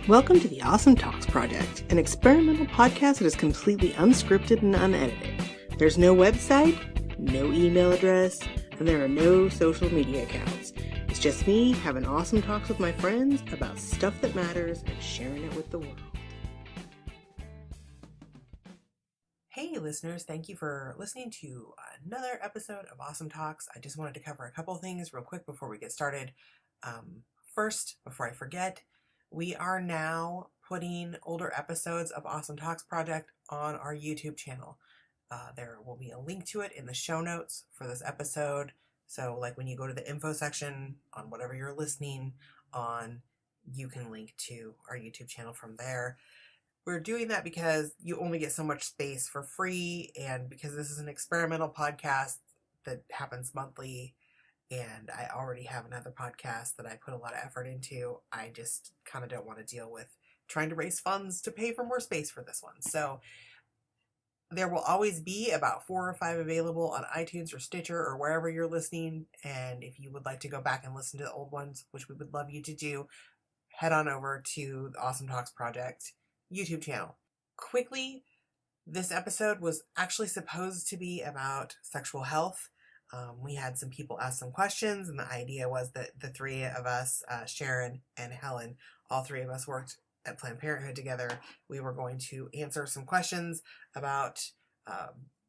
Welcome to the Awesome Talks Project, an experimental podcast that is completely unscripted and unedited. There's no website, no email address, and there are no social media accounts. It's just me having awesome talks with my friends about stuff that matters and sharing it with the world. Hey listeners, thank you for listening to another episode of Awesome Talks. I just wanted to cover a couple things real quick before we get started. First, before I forget, we are now putting older episodes of Awesome Talks Project on our YouTube channel. There will be a link to it in the show notes for this episode. So like when you go to the info section on whatever you're listening on, you can link to our YouTube channel from there. We're doing that because you only get so much space for free, and because this is an experimental podcast that happens monthly, and I already have another podcast that I put a lot of effort into, I just kind of don't want to deal with trying to raise funds to pay for more space for this one. So there will always be about 4 or 5 available on iTunes or Stitcher or wherever you're listening. And if you would like to go back and listen to the old ones, which we would love you to do, head on over to the Awesome Talks Project YouTube channel. Quickly, this episode was actually supposed to be about sexual health. We had some people ask some questions, and the idea was that the three of us, Sharon and Helen, all three of us worked at Planned Parenthood together. We were going to answer some questions about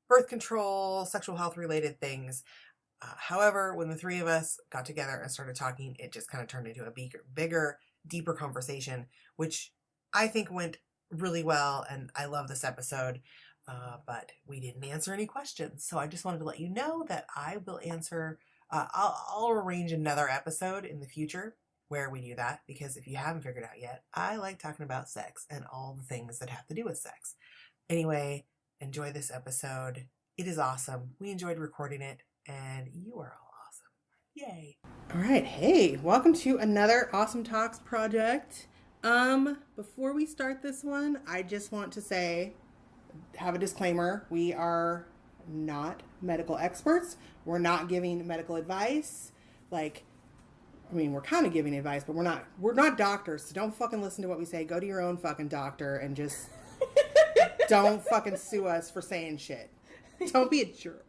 birth control, sexual health related things. However, when the three of us got together and started talking, it just kind of turned into a bigger, deeper conversation, which I think went really well, and I love this episode. But we didn't answer any questions. So I just wanted to let you know that I will answer, I'll arrange another episode in the future where we do that, because if you haven't figured out yet, I like talking about sex and all the things that have to do with sex. Anyway, enjoy this episode. It is awesome. We enjoyed recording it, and you are all awesome. Yay. All right. Hey, welcome to another Awesome Talks project. Before we start this one, I just want to have a disclaimer. We are not medical experts. We're not giving medical advice. We're kind of giving advice, but we're not doctors. So don't fucking listen to what we say. Go to your own fucking doctor and just don't fucking sue us for saying shit. Don't be a jerk.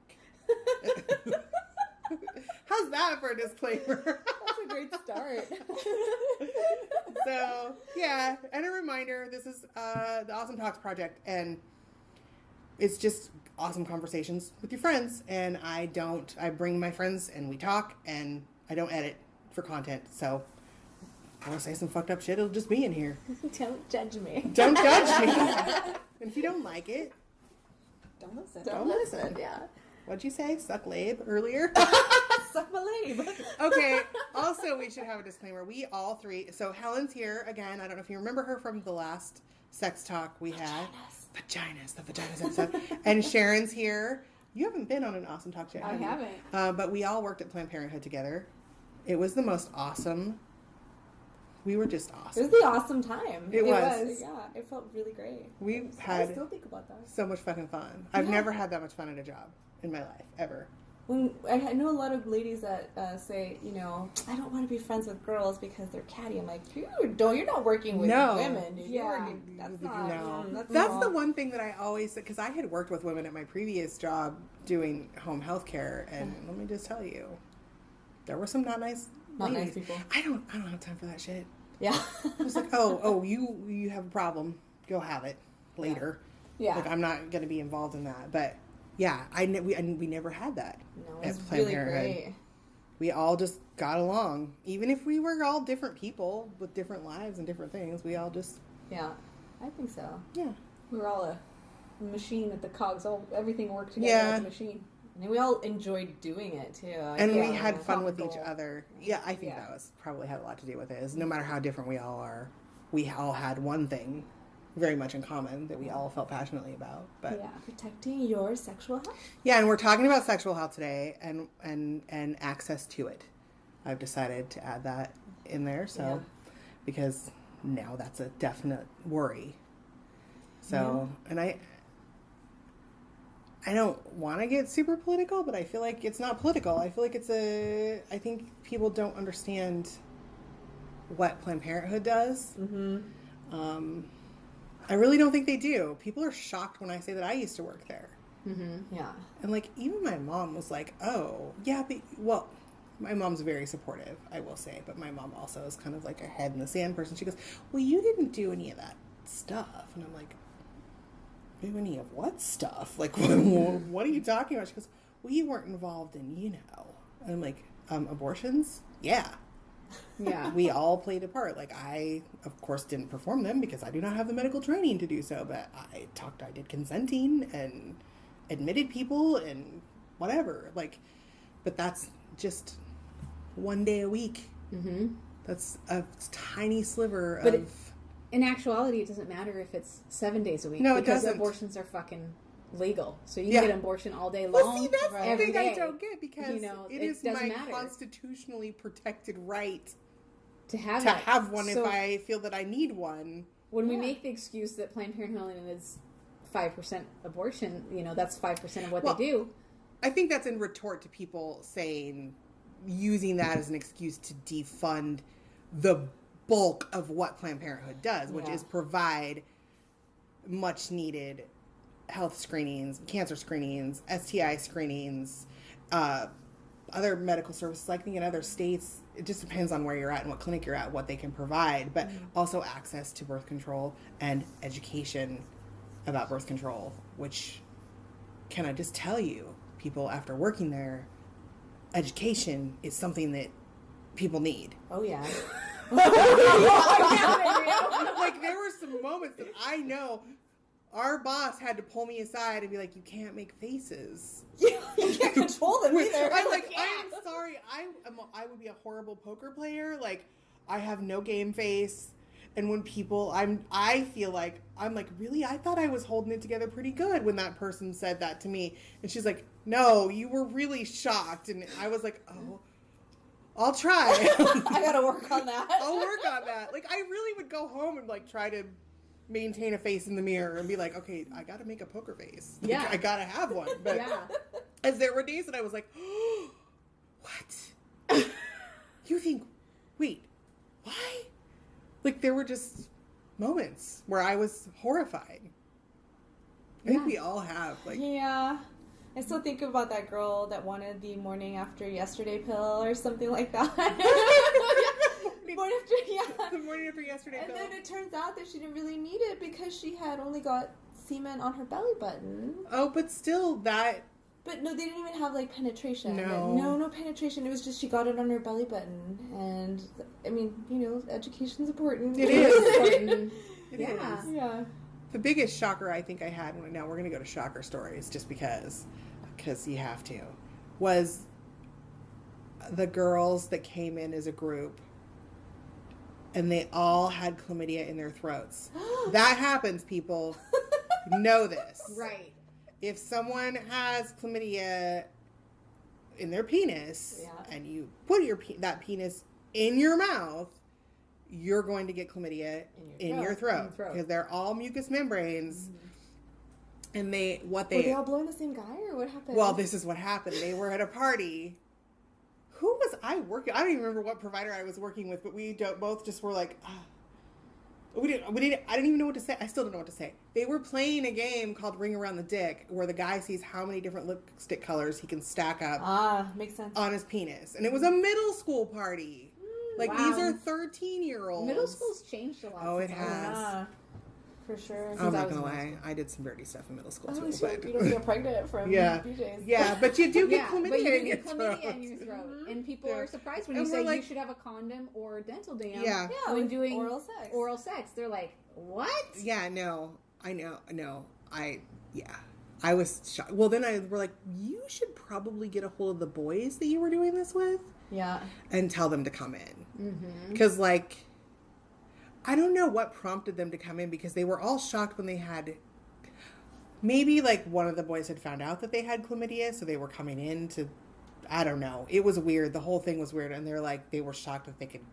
How's that for a disclaimer? That's a great start. So, yeah, and a reminder, this is the Awesome Talks Project, and it's just awesome conversations with your friends, and I bring my friends and we talk, and I don't edit for content, so I want to say some fucked up shit, it'll just be in here. Don't judge me. Don't judge me. And if you don't like it, don't listen. Don't listen, yeah. What'd you say? Suck labe earlier? Suck my labe. Okay, also we should have a disclaimer. We all three, so Helen's here again. I don't know if you remember her from the last sex talk we had. The vaginas episode. And Sharon's here. You haven't been on an Awesome Talk yet, I haven't. But we all worked at Planned Parenthood together. It was the most awesome. We were just awesome. It was the awesome time. It was. Yeah, it felt really great. I still think about that. So much fucking fun. I've never had that much fun at a job in my life, ever. I know a lot of ladies that say, I don't want to be friends with girls because they're catty. I'm like, you're not working with women. Yeah. That's the one thing that I always said, because I had worked with women at my previous job doing home health care, and let me just tell you, there were some not nice people. I don't have time for that shit. Yeah. I was like, you have a problem, go have it later. Yeah. I'm not going to be involved in that, but yeah, we never had that. No, it was really great. We all just got along. Even if we were all different people with different lives and different things, we all just... Yeah, I think so. Yeah. We were all a machine at the cogs. Everything worked together as a machine. And we all enjoyed doing it, too. And we had fun with each other. Yeah, I think that probably had a lot to do with it. Is no matter how different we all are, we all had one thing very much in common that we all felt passionately about. But yeah, protecting your sexual health. Yeah, and we're talking about sexual health today and access to it. I've decided to add that in there, because now that's a definite worry. So, and I don't want to get super political, but I feel like it's not political. I feel like I think people don't understand what Planned Parenthood does. Mm-hmm. I really don't think they do. People are shocked when I say that I used to work there. Mm-hmm. Yeah. And, like, even my mom was like, oh, yeah, but, well, my mom's very supportive, I will say. But my mom also is kind of like a head in the sand person. She goes, well, you didn't do any of that stuff. And I'm like, do any of what stuff? Like, what are you talking about? She goes, well, you weren't involved in, you know. And I'm like, abortions? Yeah. Yeah. We all played a part. Like, I, of course, didn't perform them because I do not have the medical training to do so. But I did consenting and admitted people and whatever. Like, but that's just one day a week. Mm-hmm. That's a tiny sliver but of... in actuality, it doesn't matter if it's 7 days a week. No, it because doesn't. Abortions are fucking legal. So you Yeah. can get an abortion all day long. Well, see, that's the every thing day. I don't get because You know, it it is doesn't my matter. constitutionally protected right to have to it. have one So if I feel that I need one. when we make the excuse that Planned Parenthood is 5% abortion, you know, that's 5% of what Well, they do. I think that's in retort to people saying, using that as an excuse to defund the bulk of what Planned Parenthood does, which Yeah. is provide much needed health screenings, cancer screenings, STI screenings, other medical services. I think in other states, it just depends on where you're at and what clinic you're at, what they can provide, but also access to birth control and education about birth control, which, can I just tell you, people after working there, education is something that people need. Oh, yeah. Like, there were some moments that I know our boss had to pull me aside and be like, you can't make faces. You can't control them either. I'm like, I'm sorry. I would be a horrible poker player. Like, I have no game face. And when people, I feel like, I'm like, really? I thought I was holding it together pretty good when that person said that to me. And she's like, no, you were really shocked. And I was like, oh, I'll try. I gotta work on that. I'll work on that. Like, I really would go home and, like, try to maintain a face in the mirror and be like, okay, I gotta make a poker face. Like, Yeah. I gotta have one. But as there were days that I was like, oh, what? You think, wait, why? Like, there were just moments where I was horrified. I think we all have, like... Yeah. I still think about that girl that wanted the morning after yesterday pill or something like that. Morning after, yeah. The morning after yesterday And pill. then it turns out that she didn't really need it because she had only got semen on her belly button. Oh, but still, that... But no, they didn't even have, like, penetration. No. No penetration. It was just she got it on her belly button. And, I mean, you know, education's important. It is. important. It Yeah. is. Yeah. The biggest shocker I think I had, now we're going to go to shocker stories just because you have to, was the girls that came in as a group and they all had chlamydia in their throats. That happens, people. Know this. Right. If someone has chlamydia in their penis and you put that penis in your mouth, you're going to get chlamydia in your throat because they're all mucous membranes. And were they all blowing the same guy or what happened? Well, this is what happened. They were at a party. Who was I working? I don't even remember what provider I was working with, but we both just were like, we didn't. I didn't even know what to say. I still don't know what to say. They were playing a game called Ring Around the Dick, where the guy sees how many different lipstick colors he can stack up. Makes sense. On his penis, and it was a middle school party. Like, wow. These are 13-year-olds. Middle school's changed a lot. Oh, it since has. Yeah, for sure. I'm not gonna lie. I did some dirty stuff in middle school too. But you don't get pregnant from BJ's. Yeah, but you do get chlamydia but you in your throat. in your throat. And people are surprised when you say you should have a condom or a dental dam. Yeah. When doing oral sex. They're like, what? Yeah, no. I know. I was shocked. Well, then we're like, you should probably get a hold of the boys that you were doing this with. Yeah. And tell them to come in. Because, like, I don't know what prompted them to come in because they were all shocked when they had... Maybe, like, one of the boys had found out that they had chlamydia, so they were coming in to... I don't know. It was weird. The whole thing was weird. And they're like, they were shocked that they could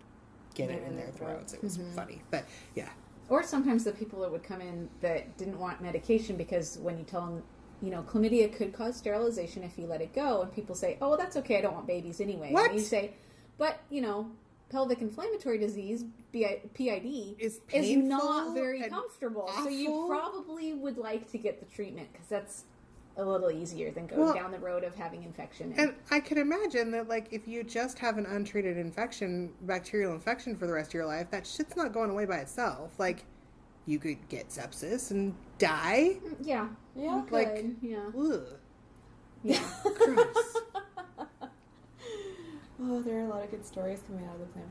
get it in their throats. It was funny. But, yeah. Or sometimes the people that would come in that didn't want medication because when you tell them, you know, chlamydia could cause sterilization if you let it go. And people say, oh, well, that's okay. I don't want babies anyway. What? And you say, but, you know, pelvic inflammatory disease, PID, is not very comfortable. Awful. So you probably would like to get the treatment because that's a little easier than going down the road of having infection. And I can imagine that, like, if you just have an untreated infection, bacterial infection for the rest of your life, that shit's not going away by itself. Like, you could get sepsis and die. Yeah. Yeah. Like, yeah. Ugh. Yeah. Gross. Oh, there are a lot of good stories coming out of the Planned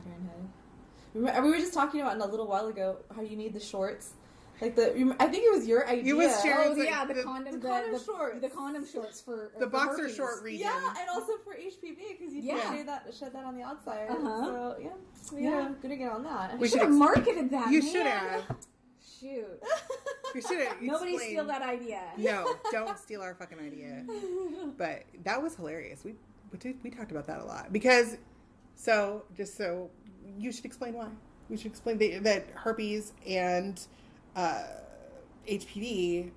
Parenthood. We were just talking about a little while ago how you need the shorts. Like I think it was your idea. It was Sharon's, the condom shorts. The condom shorts for the for boxer herpes. short region. Yeah, and also for HPV because you can shed that on the outside. So we're gonna get on that. We should have marketed that. You man. should have. Shoot. You should have. Nobody steal that idea. No, don't steal our fucking idea. But that was hilarious. We talked about that a lot because you should explain why. We should explain that herpes and HPV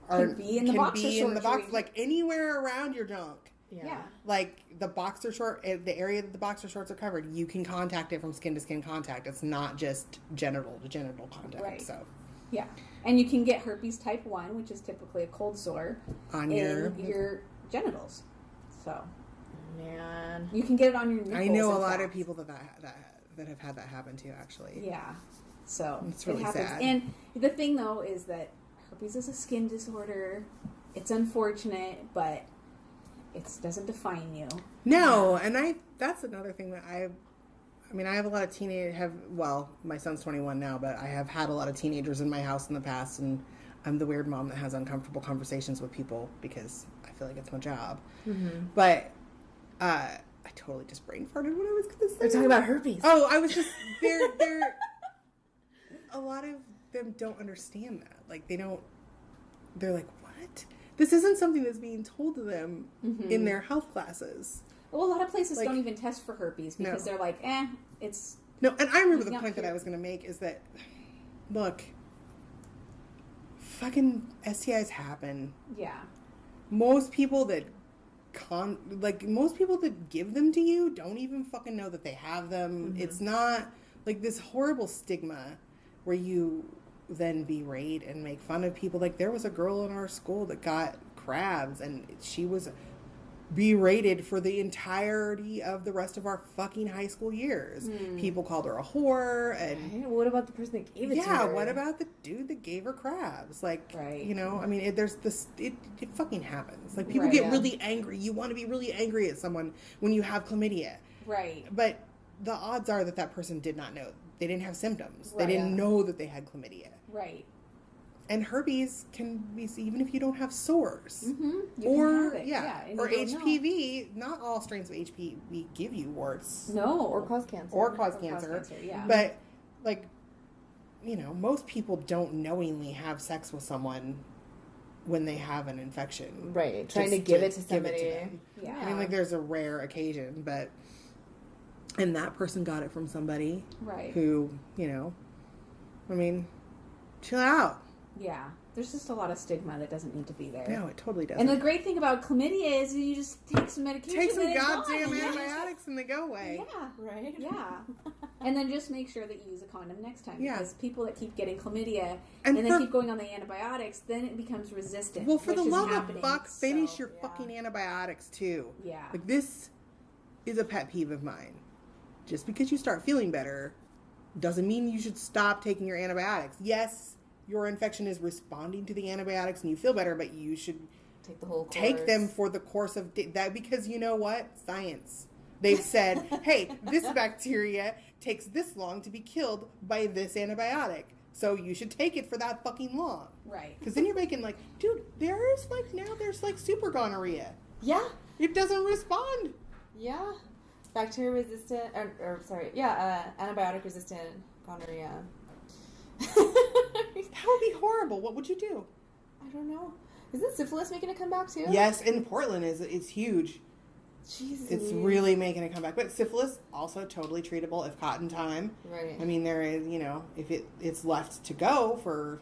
can be in the boxer. Like anywhere around your junk. Yeah. Like the boxer short, the area that the boxer shorts are covered, you can contact it from skin to skin contact. It's not just genital to genital contact. Right. So. Yeah. And you can get herpes type 1, which is typically a cold sore on your genitals. So. Man. You can get it on your nipples. I know a lot of people that have had that happen too, actually. Yeah. So it's really happens. sad. And the thing though is that herpes is a skin disorder. It's unfortunate, but it doesn't define you. No, and that's another thing that I have a lot of my son's 21 now, but I have had a lot of teenagers in my house in the past, and I'm the weird mom that has uncomfortable conversations with people because I feel like it's my job. Mm-hmm. But I totally just brain farted what I was going to say. They're talking about herpes. Oh, I was just they're a lot of them don't understand that. Like they're like, what? This isn't something that's being told to them in their health classes. Well, a lot of places don't even test for herpes because they're like, it's... No, and I remember the point that I was going to make is that, look, fucking STIs happen. Yeah. Most people that give them to you don't even fucking know that they have them. Mm-hmm. It's not like this horrible stigma where you then berate and make fun of people. Like there was a girl in our school that got crabs and she was berated for the entirety of the rest of our fucking high school years. People called her a whore and what about the person that gave it to her? Yeah, what about the dude that gave her crabs? Like, you know, I mean, it fucking happens. Like people get really angry. You want to be really angry at someone when you have chlamydia. Right. But the odds are that person did not know. They didn't have symptoms. They didn't know that they had chlamydia. Right. And herpes can be even if you don't have sores. Mm-hmm. Or HPV. Not all strains of HPV give you warts. No. Or cause cancer. Yeah. But like, you know, most people don't knowingly have sex with someone when they have an infection. Right. Trying to give it to somebody. Yeah. I mean, like there's a rare occasion, and that person got it from somebody. Right. Who, you know, I mean, chill out. Yeah. There's just a lot of stigma that doesn't need to be there. No, it totally doesn't. And the great thing about chlamydia is you just take some medication. Take some goddamn antibiotics and they go away. Yeah. Right? Yeah. And then just make sure that you use a condom next time. Yeah. Because people that keep getting chlamydia and then keep going on the antibiotics, then it becomes resistant. Well, for the love of fuck, finish your fucking antibiotics too. Yeah. Like this is a pet peeve of mine. Just because you start feeling better doesn't mean you should stop taking your antibiotics. Yes, your infection is responding to the antibiotics and you feel better, but you should take the whole course. Take them for the course of that because you know what? Science. They've said, hey, this bacteria takes this long to be killed by this antibiotic. So you should take it for that fucking long. Right. Because then you're making like, dude, there's super gonorrhea. Yeah. It doesn't respond. Yeah. Bacteria resistant, antibiotic resistant gonorrhea. That would be horrible. What would you do? I don't know. Isn't syphilis making a comeback too? Yes, in Portland it's huge. Jesus. It's really making a comeback. But syphilis also totally treatable if caught in time. Right. I mean, there is, if it's left to go for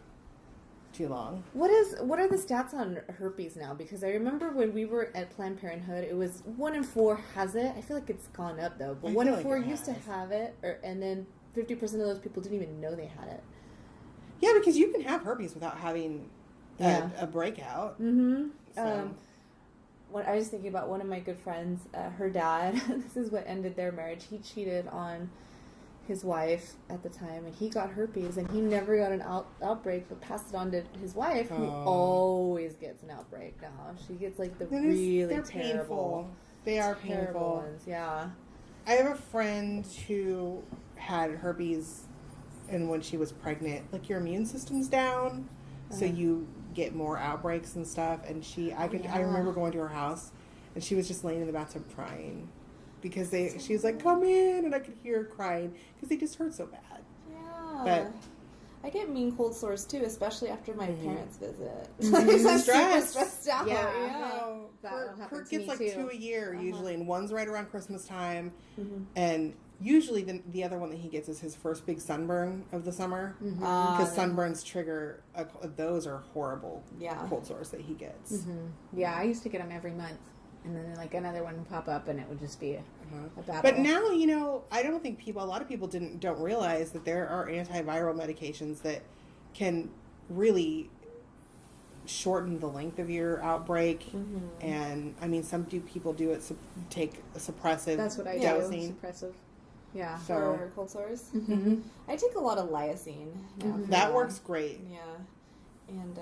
too long. What are the stats on herpes now? Because I remember when we were at Planned Parenthood, it was 1 in 4 has it. I feel like it's gone up though. But 1 in 4 used to have it, and then 50% of those people didn't even know they had it. Yeah, because you can have herpes without having a breakout. Mm-hmm. So. When I was thinking about one of my good friends, her dad. This is what ended their marriage. He cheated on his wife at the time, and he got herpes, and he never got an outbreak, but passed it on to his wife, who always gets an outbreak now. She gets like they're terrible. Painful. They are painful. Ones. Yeah. I have a friend who had herpes, and when she was pregnant, like your immune system's down, so you get more outbreaks and stuff. And I remember going to her house, and she was just laying in the bathtub crying because she was like, "Come in," and I could hear her crying because they just hurt so bad. Yeah. But I get mean cold sores too, especially after my parents visit. I'm stressed out. Yeah. No, Kurt gets like too. 2 a year usually, and one's right around Christmas time, and usually the other one that he gets is his first big sunburn of the summer, because sunburns trigger those are horrible cold sores that he gets. Yeah, I used to get them every month, and then like another one would pop up, and it would just be a battle. But now, you know, I don't think a lot of people don't realize that there are antiviral medications that can really shorten the length of your outbreak. And I mean, some people do it take a suppressive. That's what I dosing. do. Suppressive. Yeah. For cold sores. I take a lot of lysine. That works great. Yeah. And,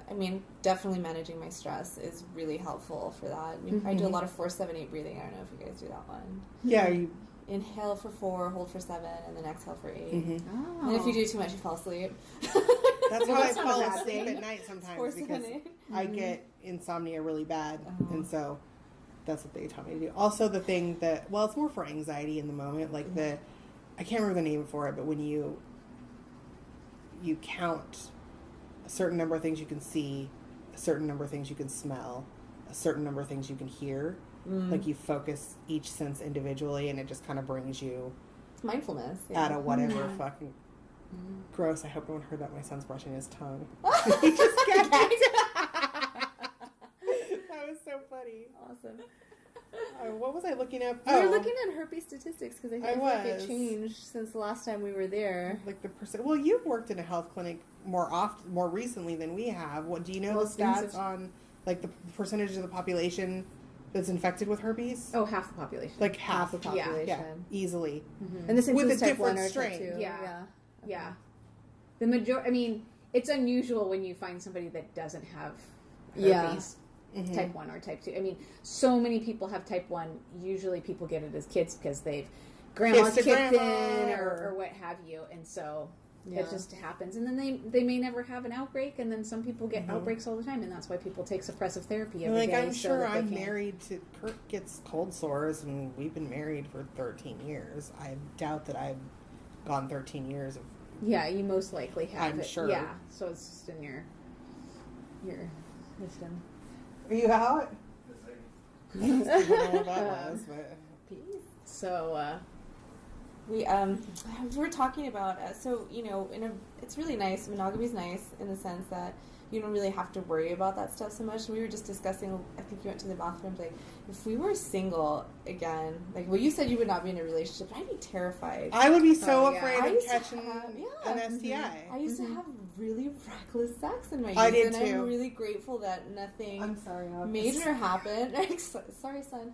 I mean, definitely managing my stress is really helpful for that. I do a lot of 4-7-8 breathing. I don't know if you guys do that one. Yeah. You inhale for 4, hold for 7, and then exhale for 8. Oh. And if you do too much, you fall asleep. That's how I not fall a bad asleep thing. at night sometimes 4, because 7, 8. I get insomnia really bad, and so that's what they taught me to do. Also, the thing that it's more for anxiety in the moment, like I can't remember the name for it, but when you count a certain number of things you can see, a certain number of things you can smell, a certain number of things you can hear. Like you focus each sense individually, and it just kind of brings you It's mindfulness. out of whatever fucking gross. I hope no one heard that my son's brushing his tongue. He just got that was so funny. Awesome. What was I looking up? We were looking at herpes statistics because I feel like was. it changed since the last time we were there. Like the percent. Well, you've worked in a health clinic more recently than we have. What do you know the stats on like the percentage of the population that's infected with herpes? Oh, half the population. Like half the population. Yeah, easily. And this With includes a type 1 different or strain. type 2. Yeah. Yeah. The majority. I mean, it's unusual when you find somebody that doesn't have herpes. Type 1 or type 2. I mean, so many people have type 1. Usually people get it as kids because grandma's kicked in or what have you. And so it just happens. And then they may never have an outbreak. And then some people get outbreaks all the time. And that's why people take suppressive therapy every day. I'm sure I'm married to... Kurt gets cold sores, and we've been married for 13 years. I doubt that I've gone 13 years of... Yeah, you most likely have I'm it. sure. Yeah, so it's just in your system. Are you out? I don't know what that was, but... So, we were talking about so it's really nice. Monogamy is nice in the sense that you don't really have to worry about that stuff so much. And we were just discussing. I think you went to the bathroom. Like, if we were single again, like, well, you said you would not be in a relationship, but I'd be terrified. I would be so afraid I of used to catching have- an STI. I used to have really reckless sex in my youth, I did and too. I'm really grateful that nothing I'm sorry, Alex. major happened. Sorry, son.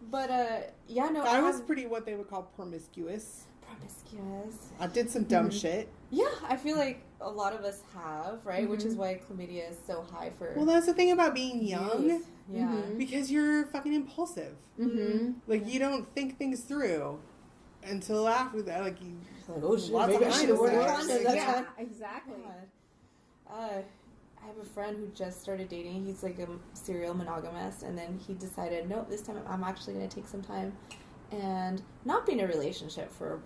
But I was pretty what they would call promiscuous. Promiscuous. I did some dumb shit. Yeah, I feel like a lot of us have, right? Which is why chlamydia is so high for. Well, that's the thing about being young. youth. Yeah. Because you're fucking impulsive. Like, you don't think things through until after that. Like, you. Oh shit! Lots Maybe of I should have worn a hindsight. condom. That's yeah, fine. exactly. I have a friend who just started dating. He's like a serial monogamist, and then he decided, nope, this time I'm actually going to take some time and not be in a relationship for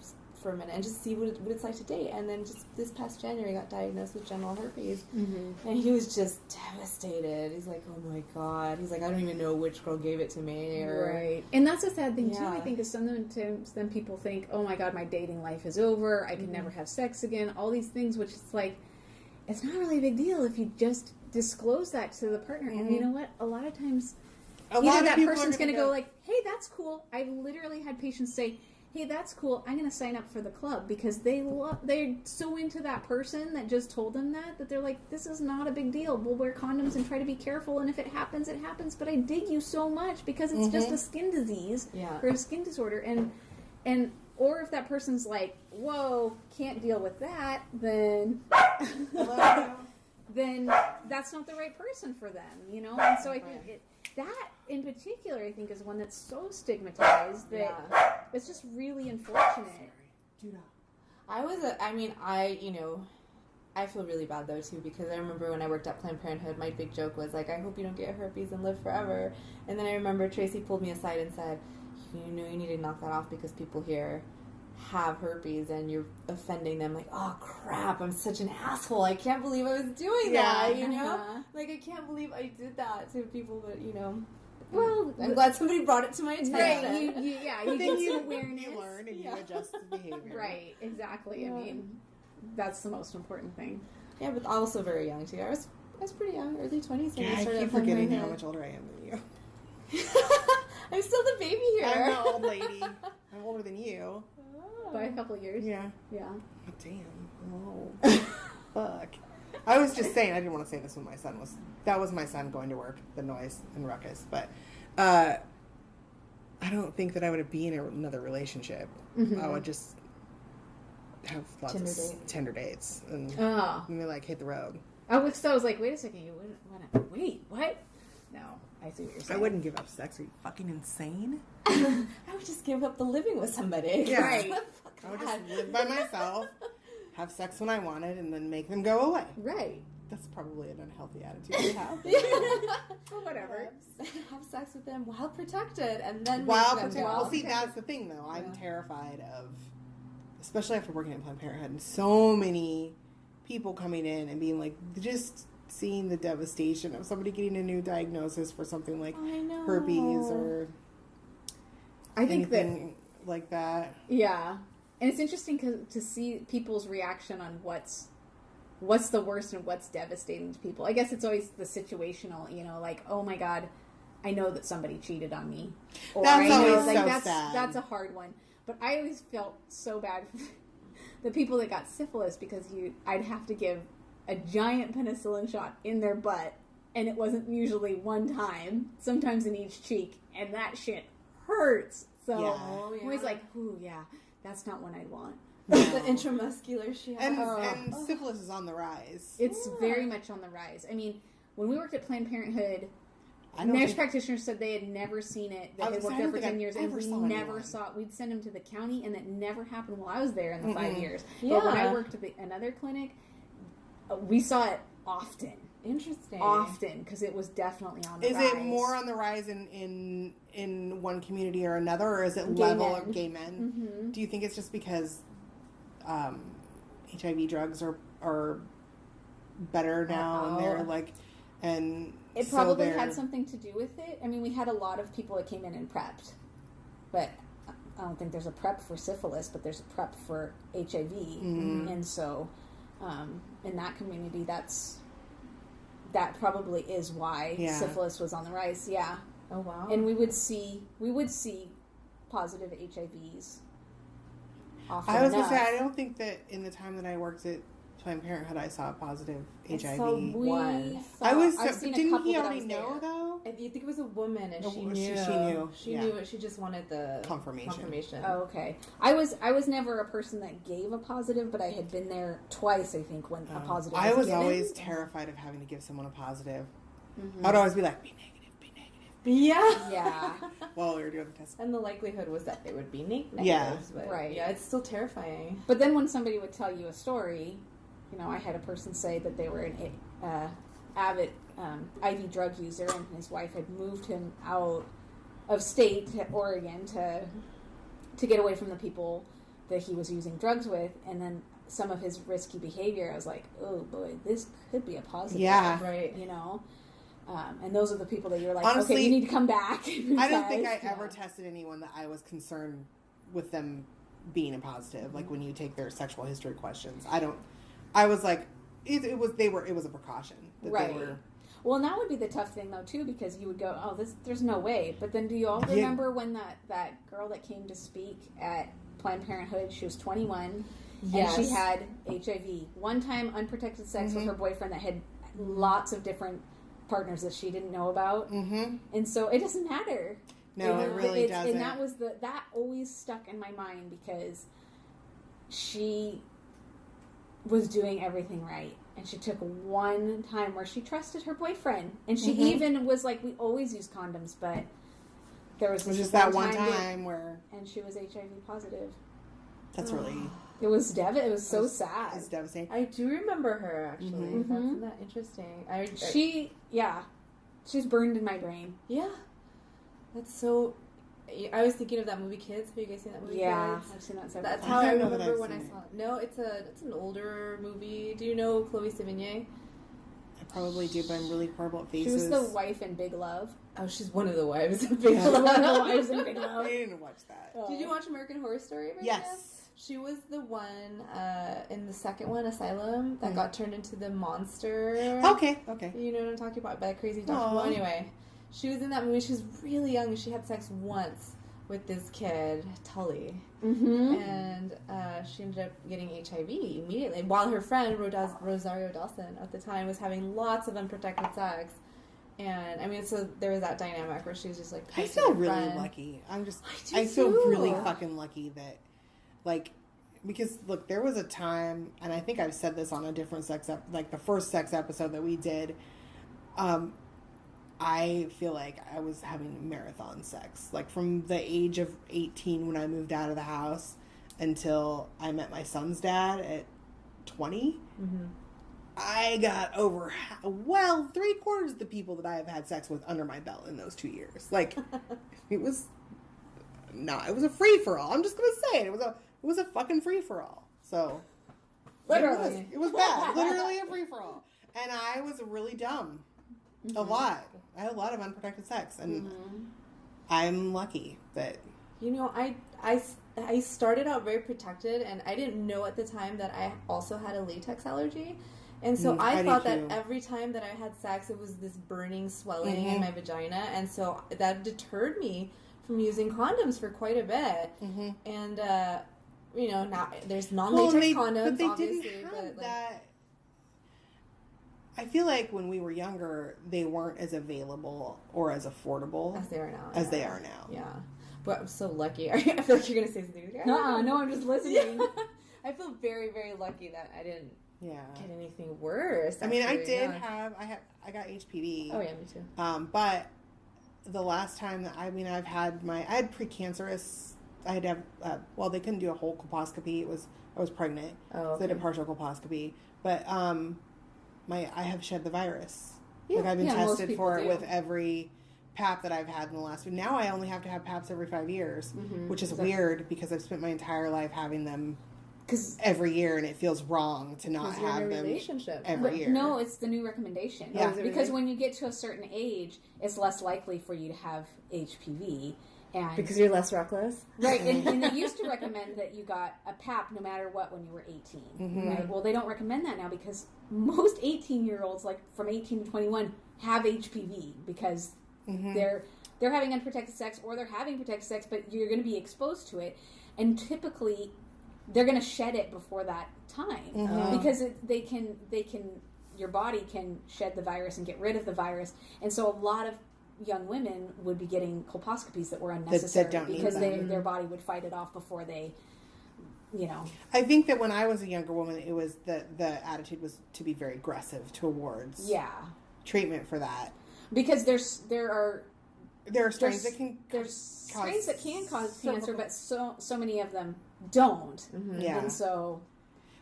a minute and just see what it's like to date. And then just this past January, got diagnosed with genital herpes, and he was just devastated. He's like, oh my god. He's like, I don't even know which girl gave it to me. Right, and that's a sad thing too. Yeah. I think is sometimes then people think, oh my god, my dating life is over. I can never have sex again. All these things, which is like. it's not really a big deal if you just disclose that to the partner. And you know what? A lot of times, either that person's going to go like, hey, that's cool. I've literally had patients say, hey, that's cool. I'm going to sign up for the club because they're so into that person that just told them that they're like, this is not a big deal. We'll wear condoms and try to be careful. And if it happens, it happens. But I dig you so much because it's just a skin disease or a skin disorder. And or if that person's like, whoa, can't deal with that, then then that's not the right person for them, you know? And so I think that in particular, I think, is one that's so stigmatized that it's just really unfortunate. I feel really bad though too, because I remember when I worked at Planned Parenthood, my big joke was like, I hope you don't get herpes and live forever. And then I remember Tracy pulled me aside and said, you know, you need to knock that off because people here have herpes and you're offending them. Like, oh crap, I'm such an asshole. I can't believe I was doing that, you know? Like, I can't believe I did that to people, but, you know. Well, I'm glad somebody brought it to my attention. Right, you get some awareness. You learn and you adjust the behavior. Right, exactly. I mean, that's the most important thing. Yeah, but also very young too. I was pretty young, early 20s when I started. I keep forgetting how much older I am than you. I'm still the baby here. I'm the old lady. I'm older than you. By a couple of years. Yeah. Yeah. Oh, damn. Oh. Fuck. I was just saying, I didn't want to say this when that was my son going to work, the noise and ruckus, but I don't think that I would be in another relationship. I would just have lots of Tinder dates and be like, hit the road. I was like, wait a second, you wouldn't want to, wait, what? No, I see what you're saying. I wouldn't give up sex. Are you fucking insane? I would just give up the living with somebody. Yeah. Right. I would just live by myself, have sex when I wanted, and then make them go away. Right. That's probably an unhealthy attitude to have. Well, whatever. Have sex with them while protected, and then Well, see, that's the thing, though. I'm terrified of, especially after working at Planned Parenthood, and so many people coming in and being like, just seeing the devastation of somebody getting a new diagnosis for something like herpes or I think anything like that. Yeah. And it's interesting to see people's reaction on what's the worst and what's devastating to people. I guess it's always the situational, you know, like, oh my God, I know that somebody cheated on me. Or that's I know, always like, so sad. That's a hard one. But I always felt so bad for the people that got syphilis because I'd have to give a giant penicillin shot in their butt, and it wasn't usually one time, sometimes in each cheek, and that shit hurts. So I'm always like, ooh, yeah, that's not one I'd want. No. The intramuscular shit. And syphilis is on the rise. It's very much on the rise. I mean, when we worked at Planned Parenthood, nurse practitioners said they had never seen it. They had worked there for 10 years, and we never saw it. We'd send them to the county, and that never happened while I was there in the 5 years. But when I worked at another clinic, we saw it often. Interesting. Often, because it was definitely on the rise. Is it more on the rise in one community or another, or is it level of gay men? Mm-hmm. Do you think it's just because HIV drugs are better now, and they're like, and it probably had something to do with it. I mean, we had a lot of people that came in and prepped, but I don't think there's a prep for syphilis, but there's a prep for HIV, and so in that community, that probably is why syphilis was on the rise. Yeah. Oh wow. And we would see positive HIVs. I was gonna say, I don't think that in the time that I worked at Planned Parenthood I saw positive HIV. Didn't he already know though? I think it was a woman, and she knew. She knew it. She just wanted the confirmation. Oh, okay. I was never a person that gave a positive, but I had been there twice. I think when a positive. I was always terrified of having to give someone a positive. I would always be like, be negative. Yeah. While we were doing the test. And the likelihood was that they would be negative. Yeah. But right. Yeah, it's still terrifying. But then when somebody would tell you a story, you know, I had a person say that they were an avid IV drug user, and his wife had moved him out of state to Oregon to get away from the people that he was using drugs with, and then some of his risky behavior, I was like, oh boy, this could be a positive. Yeah. Right. You know? And those are the people that you're like, honestly, okay, you need to come back. I don't think I ever tested anyone that I was concerned with them being a positive. Like when you take their sexual history questions, I was like, it was a precaution. That Right. They were, Well, and that would be the tough thing, though, too, because you would go, oh, there's no way. But then do you all remember when that girl that came to speak at Planned Parenthood, she was 21, Yes. and she had HIV. One time, unprotected sex with her boyfriend that had lots of different partners that she didn't know about. Mm-hmm. And so it doesn't matter. No, it really doesn't. And that always stuck in my mind because she was doing everything right. And she took one time where she trusted her boyfriend. And she even was like, we always use condoms, but there was just that one time where... And she was HIV positive. That's really... It was so sad. It's devastating. I do remember her, actually. Mm-hmm. That's interesting. She's burned in my brain. Yeah. That's so... I was thinking of that movie Kids. Have you guys seen that movie Yeah, Kids? I've seen that several That's times. how I I don't know that remember I've when I seen saw it. No, it's an older movie. Do you know Chloe Sevigny? I probably do, but I'm really horrible at She faces. was the wife in Big Love. Oh, she's one of the wives of Big Yeah. Love. One of the wives in Big I Love. didn't watch that. Did you watch American Horror Story? Right Yes. now? She was the one in the second one, Asylum, that got turned into the monster. Okay. You know what I'm talking about? That crazy doctor. Aw. Well, anyway, she was in that movie. She was really young, and she had sex once with this kid, Tully. Mm-hmm. And she ended up getting HIV immediately, while her friend, Rosario Dawson, at the time, was having lots of unprotected sex. And, I mean, so there was that dynamic where she was just like... I pissed at feel her really friend. lucky. I I feel too. really fucking lucky that, like, because look, there was a time, and I think I've said this on a different like the first sex episode that we did. I feel like I was having marathon sex, like from the age of 18 when I moved out of the house until I met my son's dad at 20. Mm-hmm. I got over 3/4 of the people that I have had sex with under my belt in those 2 years. Like, it was a free for all. I'm just gonna say it. It was a fucking free for all. So Literally. it was bad. Literally a free for all. And I was really dumb. A lot. I had a lot of unprotected sex, and I'm lucky that... You know, I started out very protected, and I didn't know at the time that I also had a latex allergy. And so I do thought that too. every time that I had sex, it was this burning swelling in my vagina. And so that deterred me from using condoms for quite a bit. Mm-hmm. And, you know, now there's non-latex condoms, but they obviously. didn't have but, like, that. I feel like when we were younger, they weren't as available or as affordable as they are now. as they are now. Yeah. But I'm so lucky. I feel like you're going to say something. No, I'm just listening. I feel very, very lucky that I didn't Yeah. get anything worse. I mean, I actually, did yeah. I got HPV. Oh, yeah, me too. But the last time that, I had precancerous, I had to have, they couldn't do a whole colposcopy. I was pregnant. Oh, So they did a partial colposcopy. But, I have shed the virus. Yeah, Like, I've been most tested people for it do. with every PAP that I've had in the last week. Now I only have to have PAPs every 5 years, which is weird because I've spent my entire life having them Because every year, and it feels wrong to not you're in have a them relationship. every year. No, it's the new recommendation. Yeah. is it Because really? when you get to a certain age, it's less likely for you to have HPV. And Because you're less reckless. right, and they used to recommend that you got a PAP no matter what when you were 18. Right. Well, they don't recommend that now because most 18-year-olds, like from 18 to 21, have HPV because they're having unprotected sex or they're having protected sex, but you're going to be exposed to it, and typically they're going to shed it before that time because they can your body can shed the virus and get rid of the virus, and so a lot of young women would be getting colposcopies that were unnecessary don't need because them. their body would fight it off before they, I think that when I was a younger woman, it was the attitude was to be very aggressive towards treatment for that. because there are strains that can strains that can cause cervical- cancer, but so many of them don't. Yeah. And so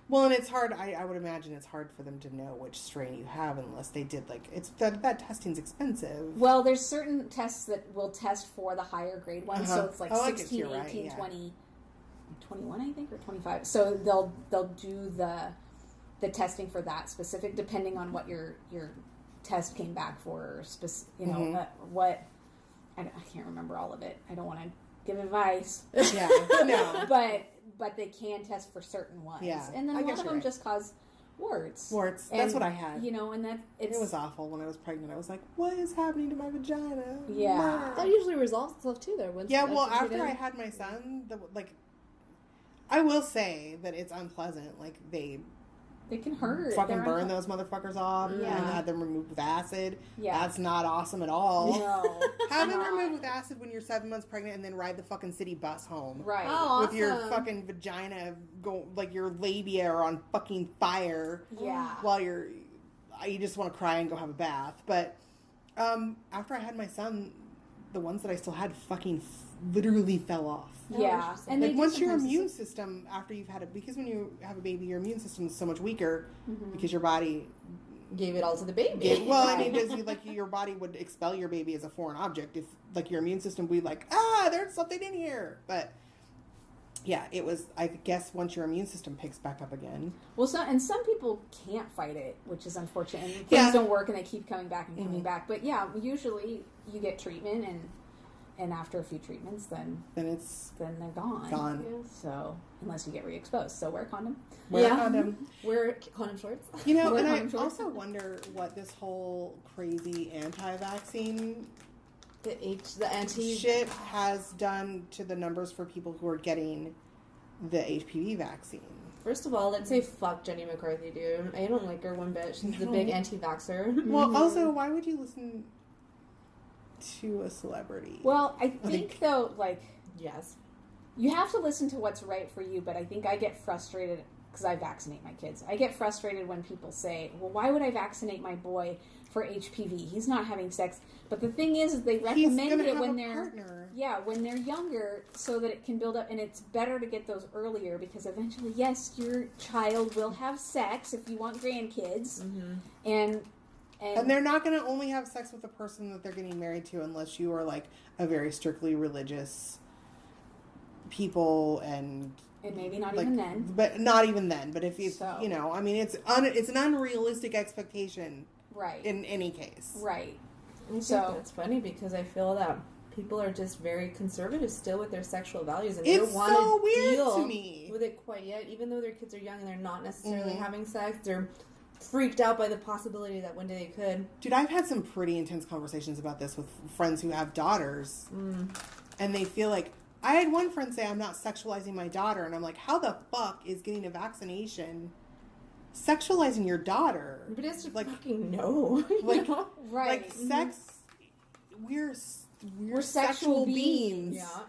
Well, and it's hard. I would imagine it's hard for them to know which strain you have unless they did it's that testing's expensive. well, there's certain tests that will test for the higher grade ones, so it's like Oh, I guess 16, you're 18, right, yeah. 20, 21, I think, or 25. So they'll do the testing for that specific, depending on what your test came back for. What I can't remember all of it. I don't want to give advice. Yeah, no. but they can test for certain ones. Yeah, And then I a lot guess of you're them right. just cause warts. Warts. And, That's what I had. You know, and that It was awful when I was pregnant. I was like, what is happening to my vagina? Yeah. That usually resolves itself too, though. Once Yeah, well, that's what you after did. I had my son, I will say that it's unpleasant. Like, they can hurt. fucking They're burn those motherfuckers off Yeah. and had them removed with acid. Yeah. That's not awesome at all. No. Have them not. removed with acid when you're 7 months pregnant and then ride the fucking city bus home. Right. Oh, With your awesome. fucking vagina, like your labia are on fucking fire. Yeah. While you just want to cry and go have a bath. But after I had my son, the ones that I still had fucking literally fell off. Yeah. And Like they once do your sometimes- immune system, after you've had it, because when you have a baby, your immune system is so much weaker because your body Gave it all to the baby. well, I mean, your body would expel your baby as a foreign object if like your immune system would be like, there's something in here. But yeah, it was. I guess once your immune system picks back up again. Well, some people can't fight it, which is unfortunate. And things Yeah. don't work, and they keep coming back and coming back. But yeah, usually you get treatment, and after a few treatments, then Then it's they're gone. gone. Yeah. So unless you get re-exposed, so wear a condom. Wear a Yeah. condom. Wear condom shorts. You know, Wear and I condom shorts. also wonder what this whole crazy anti-vaccine The anti shit has done to the numbers for people who are getting the HPV vaccine. First of all, let's say fuck Jenny McCarthy, dude. I don't like her one bit. She's the big anti-vaxxer. Well, also, why would you listen to a celebrity? Well, I think though, like Yes. you have to listen to what's right for you. But I think I get frustrated because I vaccinate my kids. I get frustrated when people say, "Well, why would I vaccinate my boy for HPV? He's not having sex." But the thing is they He's recommend gonna it have when a they're partner. when they're younger, so that it can build up. And it's better to get those earlier because eventually, yes, your child will have sex if you want grandkids, and And they're not going to only have sex with the person that they're getting married to unless you are like a very strictly religious people and maybe not like, even then. but not even then. But if you So. you know, I mean, it's an unrealistic expectation Right. in any case. Right. So So- it's funny because I feel that people are just very conservative still with their sexual values, and It's they don't want so to weird deal to me. with it quite yet. Even though their kids are young and they're not necessarily Mhm. having sex, they're freaked out by the possibility that one day they could. Dude, I've had some pretty intense conversations about this with friends who have daughters, and they feel like I had one friend say, "I'm not sexualizing my daughter," and I'm like, "How the fuck is getting a vaccination sexualizing your daughter?" But it's Like- fucking no. you like- know? Right. Like sex, we're We're sexual sexual beings. Yeah.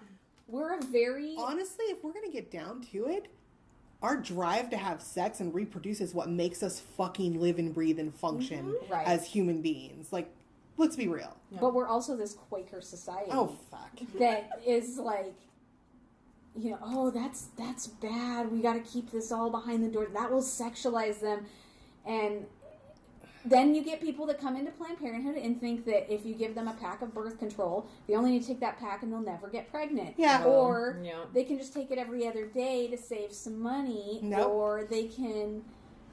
We're a very Honestly, if we're gonna get down to it, our drive to have sex and reproduce is what makes us fucking live and breathe and function Right. as human beings. Like, let's be real. but we're also this Quaker society Oh fuck. that is like, you know, oh, that's bad. We got to keep this all behind the door. That will sexualize them. And then you get people that come into Planned Parenthood and think that if you give them a pack of birth control, they only need to take that pack and they'll never get pregnant. Yeah. Or Yeah. they can just take it every other day to save some money. Nope. Or they can,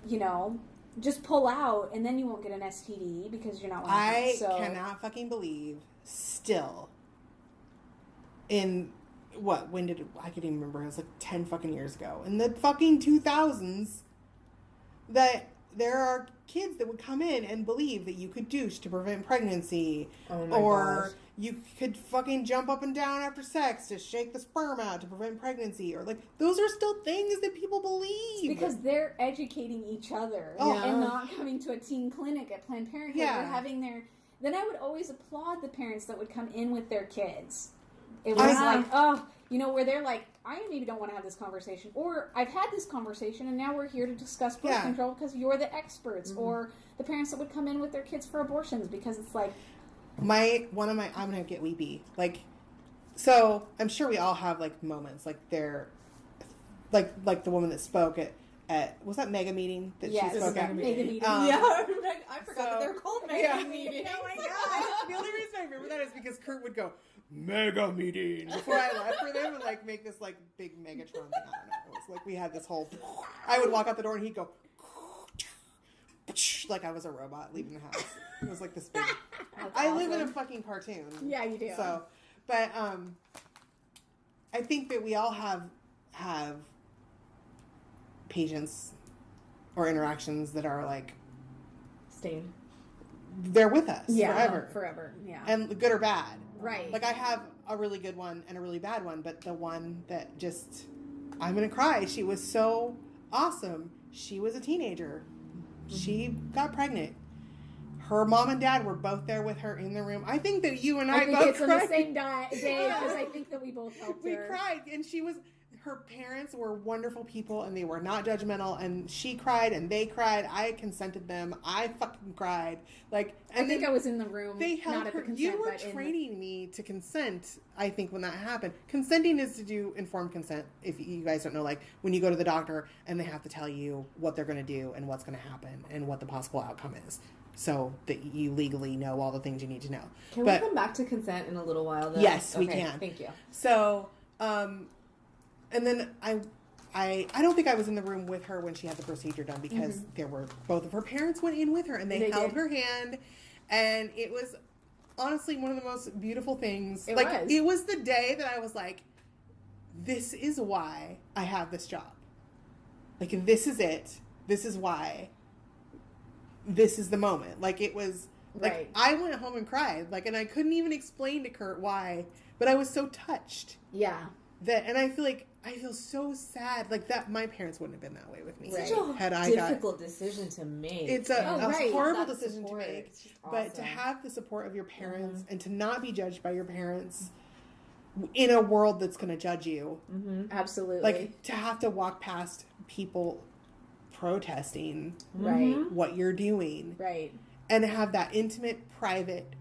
you know, just pull out and then you won't get an STD because you're not one of them. I So, cannot fucking believe still in when did I can't even remember, it was like 10 fucking years ago, in the fucking 2000s, that there are kids that would come in and believe that you could douche to prevent pregnancy, Oh my or gosh. you could fucking jump up and down after sex to shake the sperm out to prevent pregnancy, or like those are still things that people believe. because they're educating each other Oh. and not coming to a teen clinic at Planned Parenthood Yeah. or having their. Then I would always applaud the parents that would come in with their kids. It was I- like, oh, you know, where they're like, I maybe don't want to have this conversation, or I've had this conversation and now we're here to discuss birth Yeah. control because you're the experts, or the parents that would come in with their kids for abortions because it's like, I'm gonna get weepy. Like, so I'm sure we all have like moments like like the woman that spoke at was that mega meeting that yes, she spoke at? mega meeting. Yeah, I forgot that so- they're called mega Yeah. meetings. Oh my god! The only reason I remember that is because Kurt would go mega meeting before I left for them and like make this like big Megatron thing. I don't know. It was like we had this whole. I would walk out the door and he'd go like I was a robot leaving the house. It was like this big. I live in a fucking cartoon. Yeah, you do. So, but I think that we all have patience or interactions that are like Stayed. they're with us forever. Yeah. And good or bad. Right. Like I have a really good one and a really bad one, but the one that just I'm gonna cry. She was so awesome. She was a teenager. She got pregnant. Her mom and dad were both there with her in the room. I think that you and I think both it's cried. on the same day because I think that we both helped We her. cried, and her parents were wonderful people, and they were not judgmental, and she cried, and they cried. I consented them. I fucking cried. Like, I think I was in the room. They held not at her. the consent, You were but training me to consent. I think when that happened, consenting is to do informed consent. If you guys don't know, like when you go to the doctor and they have to tell you what they're going to do and what's going to happen and what the possible outcome is, so that you legally know all the things you need to know. Can we come back to consent in a little while, though? Yes, we Okay, can. Thank you. So, and then I don't think I was in the room with her when she had the procedure done because there were both of her parents went in with her and they held her hand, and it was honestly one of the most beautiful things. It was the day that I was like, this is why I have this job. Like, this is it. This is why. This is the moment. Like, it was like I went home and cried. Like, and I couldn't even explain to Kurt why, but I was so touched. Yeah. And I feel so sad. Like that, my parents wouldn't have been that way with me. Such a difficult decision to make. It's a horrible that decision to make. But to have the support of your parents and to not be judged by your parents in a world that's going to judge you. Absolutely. Like to have to walk past people protesting what you're doing. Right. And have that intimate, private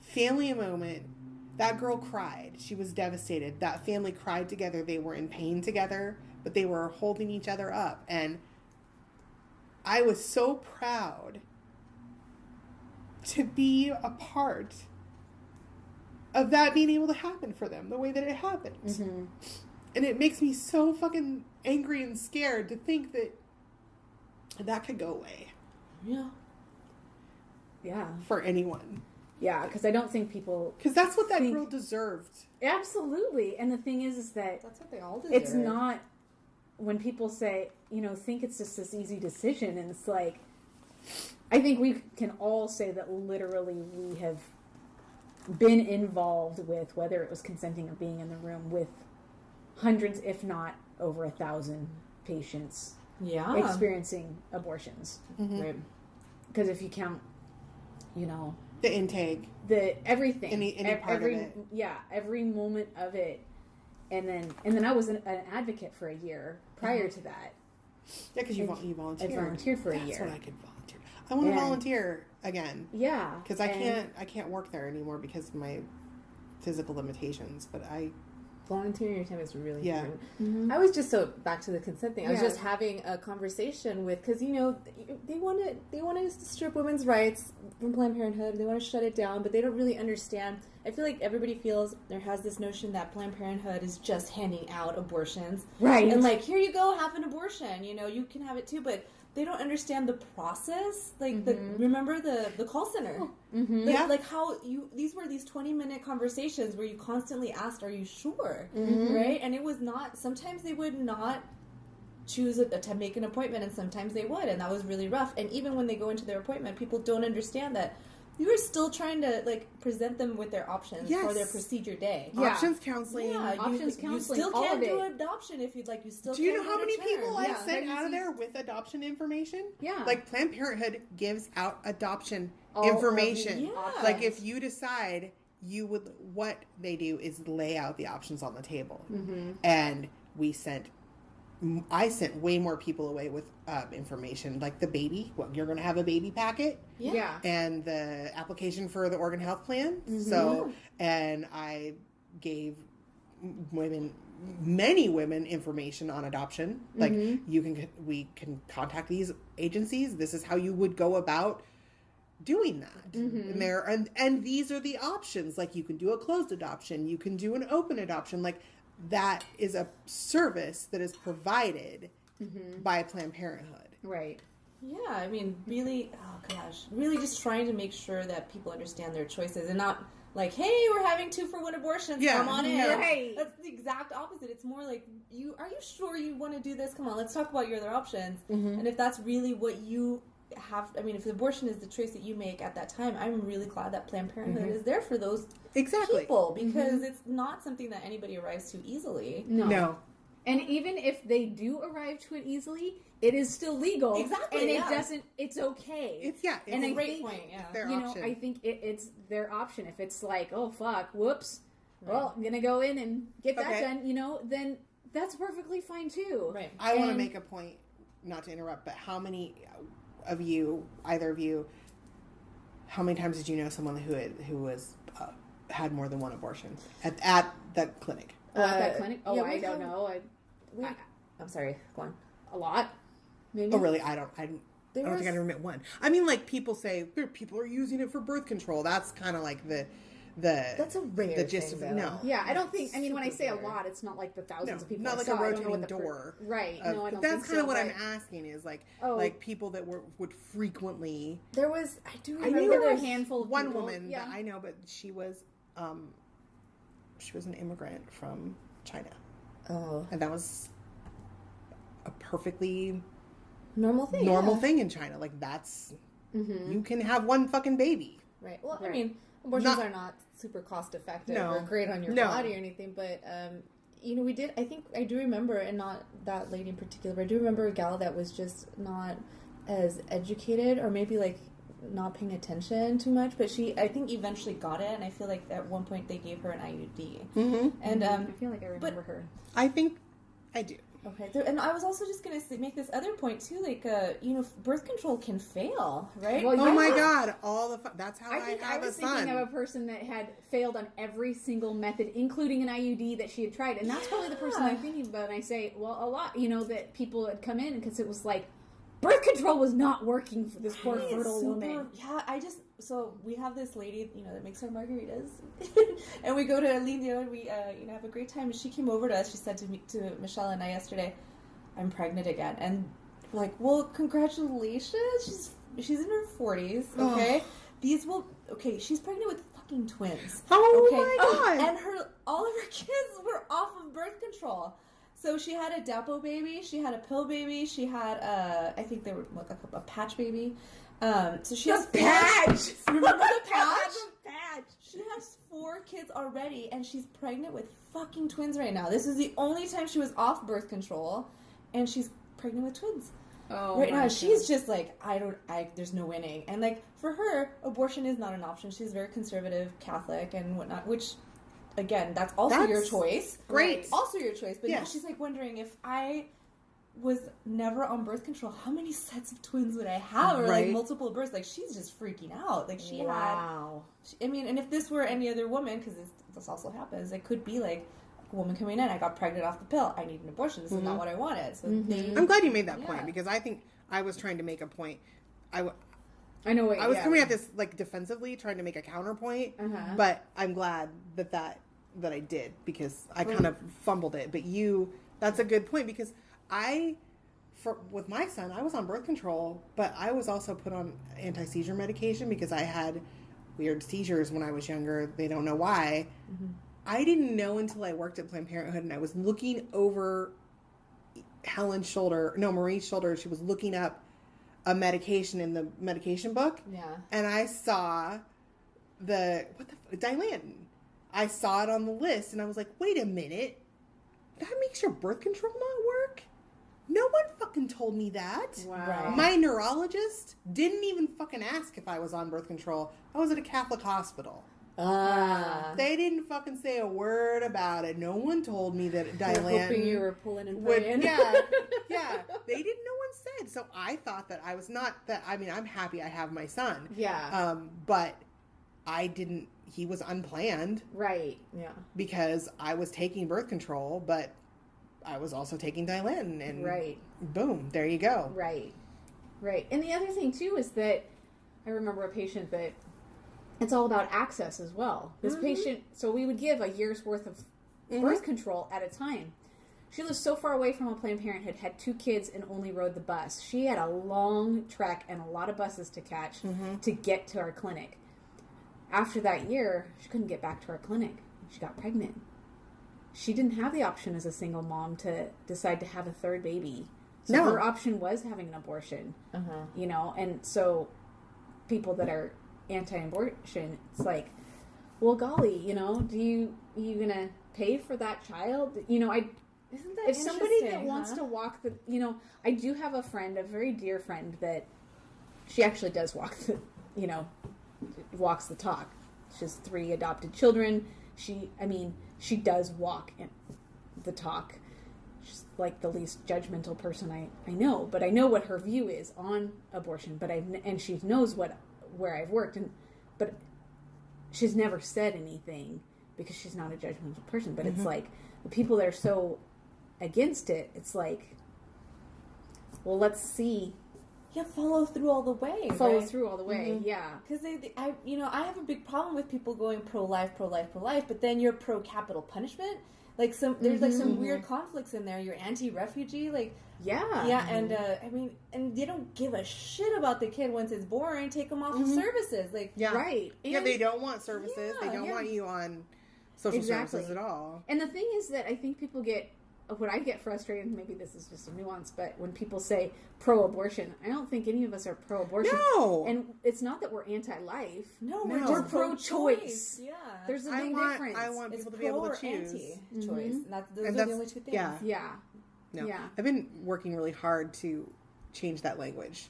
family moment. That girl cried. She was devastated. That family cried together. They were in pain together, but they were holding each other up. And I was so proud to be a part of that being able to happen for them the way that it happened. And it makes me so fucking angry and scared to think that that could go away. Yeah. For anyone. Yeah, because I don't think people... Because that's what that girl deserved. Absolutely. And the thing is that... That's what they all deserve. It's not... When people say, think it's just this easy decision, and it's like... I think we can all say that literally we have been involved with, whether it was consenting or being in the room, with hundreds, if not over 1,000 patients experiencing abortions. Right. Because if you count, the intake, everything, any part of it, every moment of it, and then I was an advocate for a year prior to that. Yeah, because you volunteered. I volunteered for a year. That's what I could volunteer. I want to volunteer again. Yeah, because I can't work there anymore because of my physical limitations. But volunteering your time is really important. Mm-hmm. I was just back to the consent thing. I was just having a conversation with, because they want to strip women's rights from Planned Parenthood. They want to shut it down, but they don't really understand. I feel like everybody has this notion that Planned Parenthood is just handing out abortions, right? And like, here you go, have an abortion. You can have it too, but they don't understand the process. Like, remember the call center? Like how these were these 20-minute conversations where you constantly asked, "Are you sure?" Right? And it was not. Sometimes they would not choose to make an appointment, and sometimes they would, and that was really rough. And even when they go into their appointment, people don't understand that you are still trying to present them with their options for their procedure day. Options counseling. Options counseling. You still can't do adoption if you'd like. You still. Do you know how many people I've sent out of there with adoption information? Yeah. Like Planned Parenthood gives out adoption information. Like if you decide what they do is lay out the options on the table. And I sent way more people away with information, like the baby. You're going to have a baby packet. Yeah. And the application for the organ health plan. So, and I gave many women information on adoption. Like we can contact these agencies. This is how you would go about doing that. And these are the options. Like you can do a closed adoption. You can do an open adoption. Like that is a service that is provided by Planned Parenthood. Right. Yeah, I mean, really, really just trying to make sure that people understand their choices and not like, hey, we're having 2-for-1 abortions, come on in. Right. That's the exact opposite. It's more like, are you sure you want to do this? Come on, let's talk about your other options. And if that's really what you have, I mean, if abortion is the choice that you make at that time, I'm really glad that Planned Parenthood is there for those people, because it's not something that anybody arrives to easily. No. And even if they do arrive to it easily, it is still legal. Exactly. And it doesn't, it's okay. It's and a great point. Yeah. Their option. I think it's their option. If it's like, oh, fuck, whoops, well, I'm going to go in and get that done, then that's perfectly fine too. Right. I want to make a point, not to interrupt, but how many of you, either of you, how many times did you know someone who was had more than one abortion at the clinic? At that clinic? Oh, yeah, I don't know. I'm sorry, go on. A lot, maybe. Oh, really? I don't think I ever met one. I mean, like, people say people are using it for birth control. That's kind of like the that's a rare the gist thing, of it. though. No. Yeah, I don't think. I mean, when I say rare. a lot, it's not like the thousands of people. Not I like saw. a I don't know rotating what the door. Right. No, I don't That's think kind of so, what but- I'm asking is like people that would frequently. There was, I do I remember knew there were there a handful of one people. woman Yeah. that I know, but she was an immigrant from China. Oh, And that was a perfectly normal thing in China. Like, that's you can have one fucking baby. Right. Well, Right. I mean, abortions are not super cost effective or great on your body or anything, but I do remember, and not that lady in particular, but I do remember a gal that was just not as educated, or maybe like not paying attention too much, but I think eventually got it, and I feel like at one point they gave her an IUD. And I feel like I remember her. I think I do. Okay, and I was also just going to make this other point too, like, birth control can fail, right? Well, Oh my God! That's how I think I have a was son. thinking of a person that had failed on every single method, including an IUD that she had tried, and that's probably the person I'm thinking about. And I say, well, a lot, that people had come in because it was like birth control was not working for this poor fertile woman. Yeah, so we have this lady, that makes our margaritas, and we go to Lidio and we, have a great time. And she came over to us. She said to Michelle and I yesterday, "I'm pregnant again," and we're like, "Well, congratulations. She's in her 40s. Okay, she's pregnant with fucking twins. Oh okay? my God! And all of her kids were off of birth control." So she had a Depo baby, she had a pill baby, she had I think they were like a patch baby. So she has patch. Remember the patch? Patch. She has 4 kids already, and she's pregnant with fucking twins right now. This is the only time she was off birth control, and she's pregnant with twins. Oh, right now, she's just like, there's no winning. And like, for her, abortion is not an option. She's very conservative, Catholic, and whatnot, which, again, that's your choice. Great. Also your choice. But now she's like wondering, if I was never on birth control, how many sets of twins would I have? Or like multiple births? Like, she's just freaking out. Like, she had... I mean, and if this were any other woman, because this also happens, it could be like a woman coming in, I got pregnant off the pill, I need an abortion, this is not what I wanted. So I'm glad you made that point, because I think I was trying to make a point. I know I was coming at this like defensively, trying to make a counterpoint, but I'm glad that I did, because I kind of fumbled it. But that's a good point, because with my son, I was on birth control, but I was also put on anti-seizure medication because I had weird seizures when I was younger. They don't know why. I didn't know until I worked at Planned Parenthood, and I was looking over Marie's shoulder. She was looking up a medication in the medication book. Yeah. And I saw Dilantin. I saw it on the list, and I was like, wait a minute. That makes your birth control not work? No one fucking told me that. Wow. Right. My neurologist didn't even fucking ask if I was on birth control. I was at a Catholic hospital. They didn't fucking say a word about it. No one told me that Dilantin... Hoping you were pulling and praying. Yeah. They didn't. No one said. So I thought that I was not that... I mean, I'm happy I have my son. Yeah. But I didn't... He was unplanned. Right. Yeah. Because I was taking birth control, but I was also taking Dilantin, and boom, there you go. Right. And the other thing too is that I remember a patient that it's all about access as well. This patient, so we would give a year's worth of birth control at a time. She lives so far away from a Planned Parenthood, had 2 kids, and only rode the bus. She had a long trek and a lot of buses to catch to get to our clinic. After that year, she couldn't get back to our clinic. She got pregnant. She didn't have the option as a single mom to decide to have a 3rd baby. So her option was having an abortion, you know, and so people that are anti-abortion, it's like, well, golly, you know, you gonna pay for that child? You know, Isn't that if somebody that interesting, wants huh? to walk the, you know, I do have a friend, a very dear friend, that she actually does walk the, you know, walks the talk. She has 3 adopted children. She does walk in the talk. She's like the least judgmental person I know, but I know what her view is on abortion. But and she knows where I've worked, but she's never said anything because she's not a judgmental person. But it's like the people that are so against it. It's like, well, let's see. Yeah, follow through all the way. Follow right? through all the way. Yeah, Because I have a big problem with people going pro-life, but then you're pro-capital punishment. Like there's like some weird conflicts in there. You're anti-refugee, like yeah, and and they don't give a shit about the kid once it's born. Take them off of services, like right. Yeah, And- they don't want services. They don't want you on social services at all. And the thing is that I think people get, what I get frustrated, and maybe this is just a nuance, but when people say pro-abortion, I don't think any of us are pro-abortion. No. And it's not that we're anti-life. no, No. we're We're just pro-choice. Yeah, There's a I big want difference. it's people to pro be able or to choose. anti-choice. And those And are the only 2 things. yeah. Yeah. No. Yeah. I've been working really hard to change that language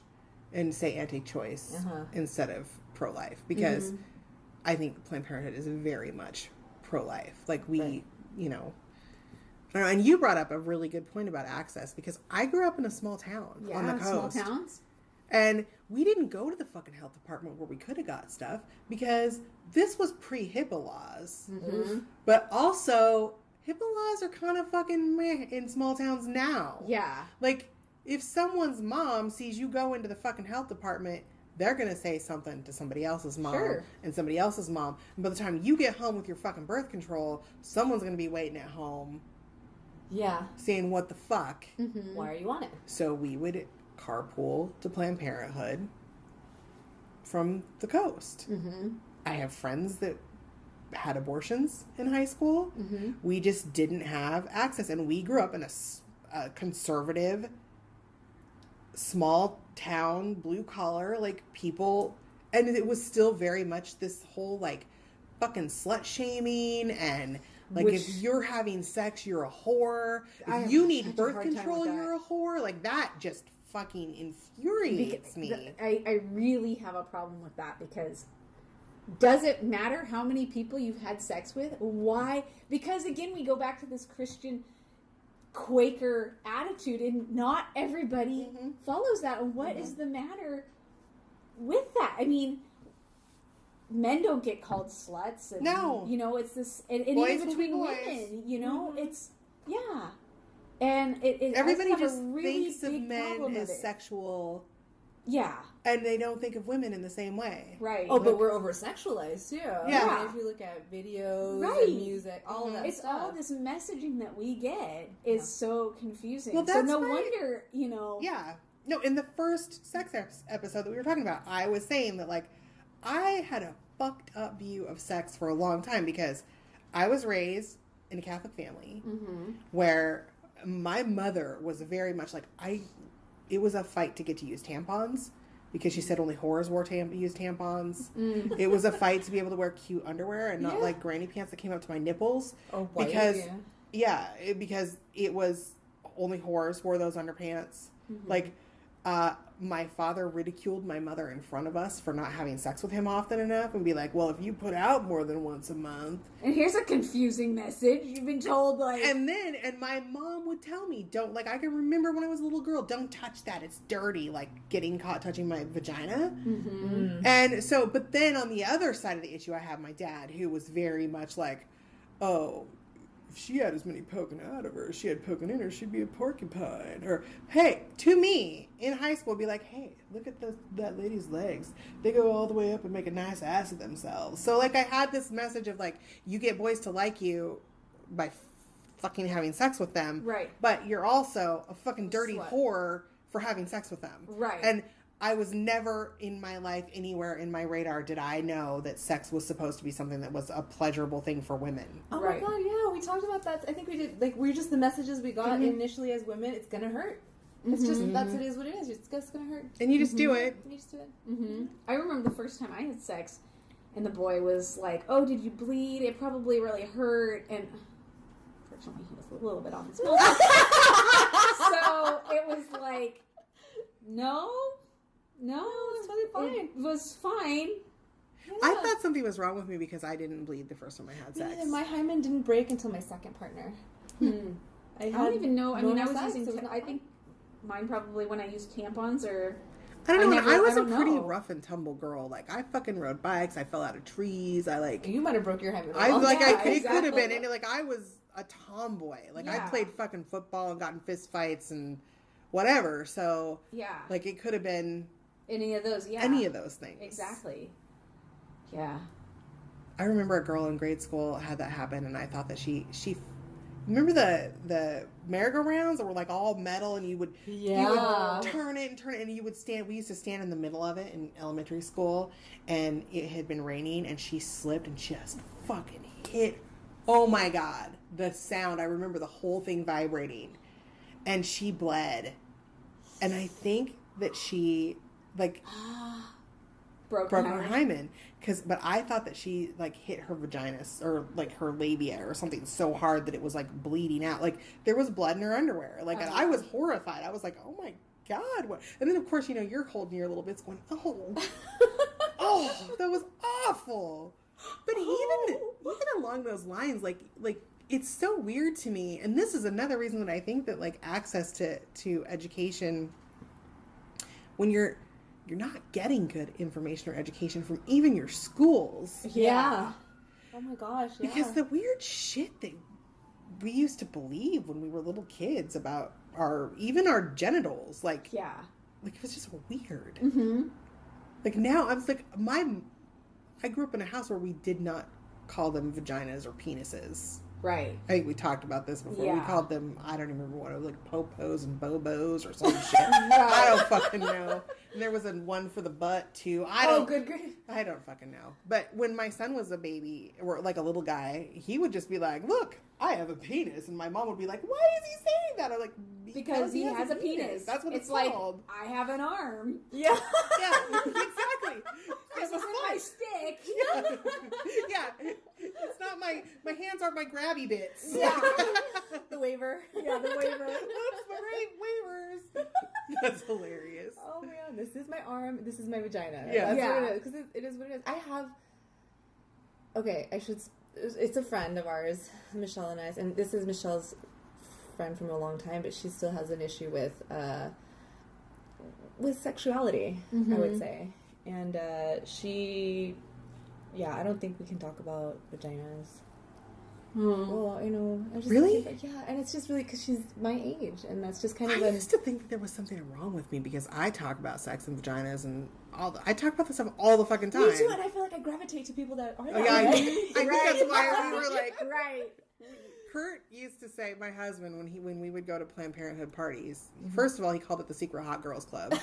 and say anti-choice instead of pro-life because I think Planned Parenthood is very much pro-life. Like we, you know, I don't know, and you brought up a really good point about access because I grew up in a small town on the coast. Small towns. And we didn't go to the fucking health department where we could have got stuff because this was pre-HIPAA laws. But also, HIPAA laws are kind of fucking meh in small towns now. Yeah. Like, if someone's mom sees you go into the fucking health department, they're going to say something to somebody else's mom and somebody else's mom. And by the time you get home with your fucking birth control, someone's going to be waiting at home. Yeah. Saying, what the fuck? Why are you on it? So we would carpool to Planned Parenthood from the coast. I have friends that had abortions in high school. We just didn't have access. And we grew up in a conservative, small town, blue collar, like people. And it was still very much this whole like fucking slut shaming and like if you're having sex, you're a whore. If you need birth control, you're a whore. Like that just fucking infuriates me. I really have a problem with that because does it matter how many people you've had sex with? Why? Because again, we go back to this Christian Quaker attitude and not everybody follows that. And what is the matter with that? I mean, men don't get called sluts. And, No. You know, it's this, and Boys even will be between boys. women, you know, it's, And it Everybody I have just a really thinks of big men problem as with it. sexual, Yeah, and they don't think of women in the same way. right. Oh, but we're over sexualized too. Yeah. I mean, if you look at videos Right. and music, all of that It's stuff. all this messaging that we get is so confusing. Well, so that's no why- wonder, you know. Yeah. No, in the first sex episode that we were talking about, I was saying that, like, I had a fucked up view of sex for a long time because I was raised in a Catholic family where my mother was very much like, it was a fight to get to use tampons because she said only whores used tampons. It was a fight to be able to wear cute underwear and not like granny pants that came up to my nipples. Or white, because because it was only whores wore those underpants. Like, my father ridiculed my mother in front of us for not having sex with him often enough and be like, well, if you put out more than once a month. And here's a confusing message. You've been told, like... And my mom would tell me, don't, like, I can remember when I was a little girl, don't touch that, it's dirty, like, getting caught touching my vagina. And so, but then on the other side of the issue, I have my dad, who was very much like, oh, if she had as many poking out of her as she had poking in her, she'd be a porcupine. Or, hey, to me, in high school, be like, hey, look at that lady's legs. They go all the way up and make a nice ass of themselves. So, like, I had this message of, like, you get boys to like you by fucking having sex with them. Right. But you're also a fucking dirty Slut. whore for having sex with them. Right. And I was never in my life anywhere in my radar did I know that sex was supposed to be something that was a pleasurable thing for women. Oh Right. my god, yeah, we talked about that. I think we did. Like, we're just the messages we got initially as women. It's gonna hurt. It's just that's it is what it is. It's just gonna hurt. And you just do it. You just do it. Mm-hmm. I remember the first time I had sex, and the boy was like, "Oh, did you bleed? It probably really hurt." And fortunately, he was a little bit on his milk. So it was like, no, it's totally fine. It was fine. I thought something was wrong with me because I didn't bleed the first time I had sex. Yeah, my hymen didn't break until my second partner. I don't even know. I mean, I was normal sex, using. so it was I think mine probably when I used tampons or. I don't know. I was a don't pretty know. rough and tumble girl. Like I fucking rode bikes. I fell out of trees. I like. You might have broke your hymen. I like. yeah, It could have been. exactly. And like I was a tomboy. Like I Yeah. played fucking football and got in fist fights and whatever. So Yeah. like it could have been Any of those. Yeah. any of those things. Exactly. Yeah. I remember a girl in grade school had that happen, and I thought that she. Remember the merry-go-rounds that were like all metal, and you would turn it, and you would stand. We used to stand in the middle of it in elementary school, and it had been raining, and she slipped and just fucking hit. Oh my god, the sound! I remember the whole thing vibrating, and she bled, and I think that she like Broke her hymen. But I thought that she like hit her vagina or like her labia or something so hard that it was like bleeding out. Like there was blood in her underwear. Like and I was horrified. I was like, oh my god, what? And then of course you're holding your little bits going, oh, that was awful. But even along those lines, like it's so weird to me. And this is another reason that I think that like access to education when you're not getting good information or education from even your schools. Yeah. Oh my gosh. Yeah. Because the weird shit that we used to believe when we were little kids about our genitals, like Yeah. like it was just weird. Mm-hmm. Like now I was like I grew up in a house where we did not call them vaginas or penises. Right. I think we talked about this before. We Yeah. called them, I don't even remember what it was, like popos and bobos or some shit. I don't fucking know. And there was one for the butt too. Good grief. I don't fucking know. But when my son was a baby, or like a little guy, he would just be like, look, I have a penis. And my mom would be like, why is he saying that? I'm like, Because he has a penis. That's what it's like, called. I have an arm. Yeah. Yeah, exactly. This isn't my stick. Yeah. It's not my hands aren't my grabby bits. Yeah. The waiver. Yeah, the waiver. Oops, my waivers. That's hilarious. Oh man, this is my arm. This is my vagina. Yeah. That's Yeah. what it is. Because it is what it is. I have. Okay, I should. It's a friend of ours, Michelle and I, and this is Michelle's friend from a long time, but she still has an issue with sexuality. I would say, and she. Yeah, I don't think we can talk about vaginas. Well, you know, I just Really? think, yeah, and it's just really because she's my age, and that's just kind I of used to think that there was something wrong with me because I talk about sex and vaginas and I talk about this stuff all the fucking time. Me too, and I feel like I gravitate to people that are. Oh, yeah, I think that's why we were like. Right. Kurt used to say, my husband, when we would go to Planned Parenthood parties, first of all, he called it the Secret Hot Girls Club.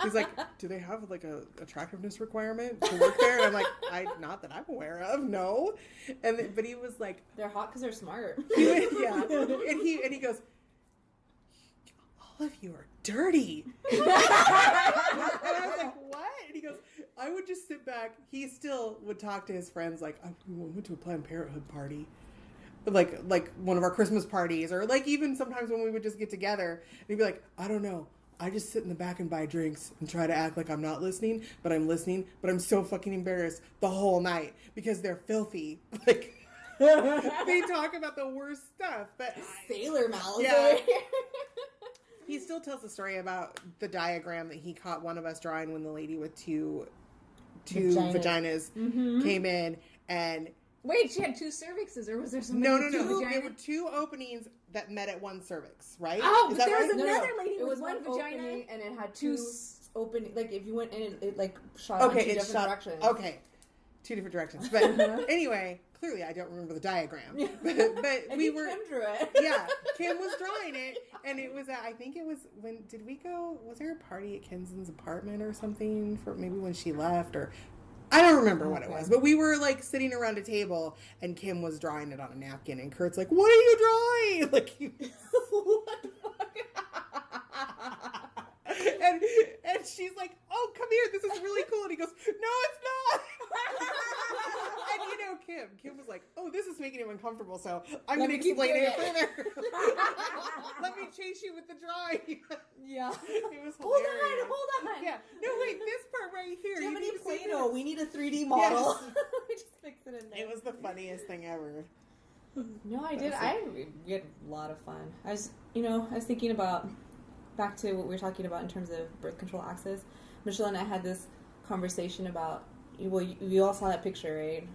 He's like, do they have like a attractiveness requirement to work there? And I'm like, not that I'm aware of, no. But he was like, They're hot because they're smart. yeah. And he goes, all of you are dirty. And I was like, what? And he goes, I would just sit back. He still would talk to his friends like, we went to a Planned Parenthood party. Like one of our Christmas parties, or like even sometimes when we would just get together, and he'd be like, I don't know. I just sit in the back and buy drinks and try to act like I'm not listening, but I'm listening, but I'm so fucking embarrassed the whole night because they're filthy. Like, they talk about the worst stuff, but Sailor mouth. yeah. He still tells the story about the diagram that he caught one of us drawing when the lady with two vaginas came in, and Wait, she had two cervixes, or was there something? no. with two There vaginas? were two openings that met at one cervix, right? Oh, Is but that there was right? another lady It with was one vagina. opening, and it had two opening. Like if you went in, it like shot Okay, in two it's different shot. directions. Okay, two different directions. But anyway, clearly I don't remember the diagram. But And we you were. Kim drew it. Yeah, Kim was drawing it, and it was. I think it was when did we go? Was there a party at Kenson's apartment or something for maybe when she left or. I don't remember what it was, but we were like sitting around a table, and Kim was drawing it on a napkin, and Kurt's like, "What are you drawing?" Like, What the fuck? and she's like, "Oh, come here, this is really cool," and he goes, "No, it's not." And you know, Kim was like, "Oh, this is making him uncomfortable, so I'm going to explain it further. Let me chase you with the drawing." Yeah. It was hilarious. Hold on. Yeah. No, wait, this part right here. Do you have need any to see Play-Doh? this. We need a 3D model. Yes. We just fix it in there. It was the funniest thing ever. No, I did. We had a lot of fun. I was thinking about back to what we were talking about in terms of birth control access. Michelle and I had this conversation about. Well, you all saw that picture, right?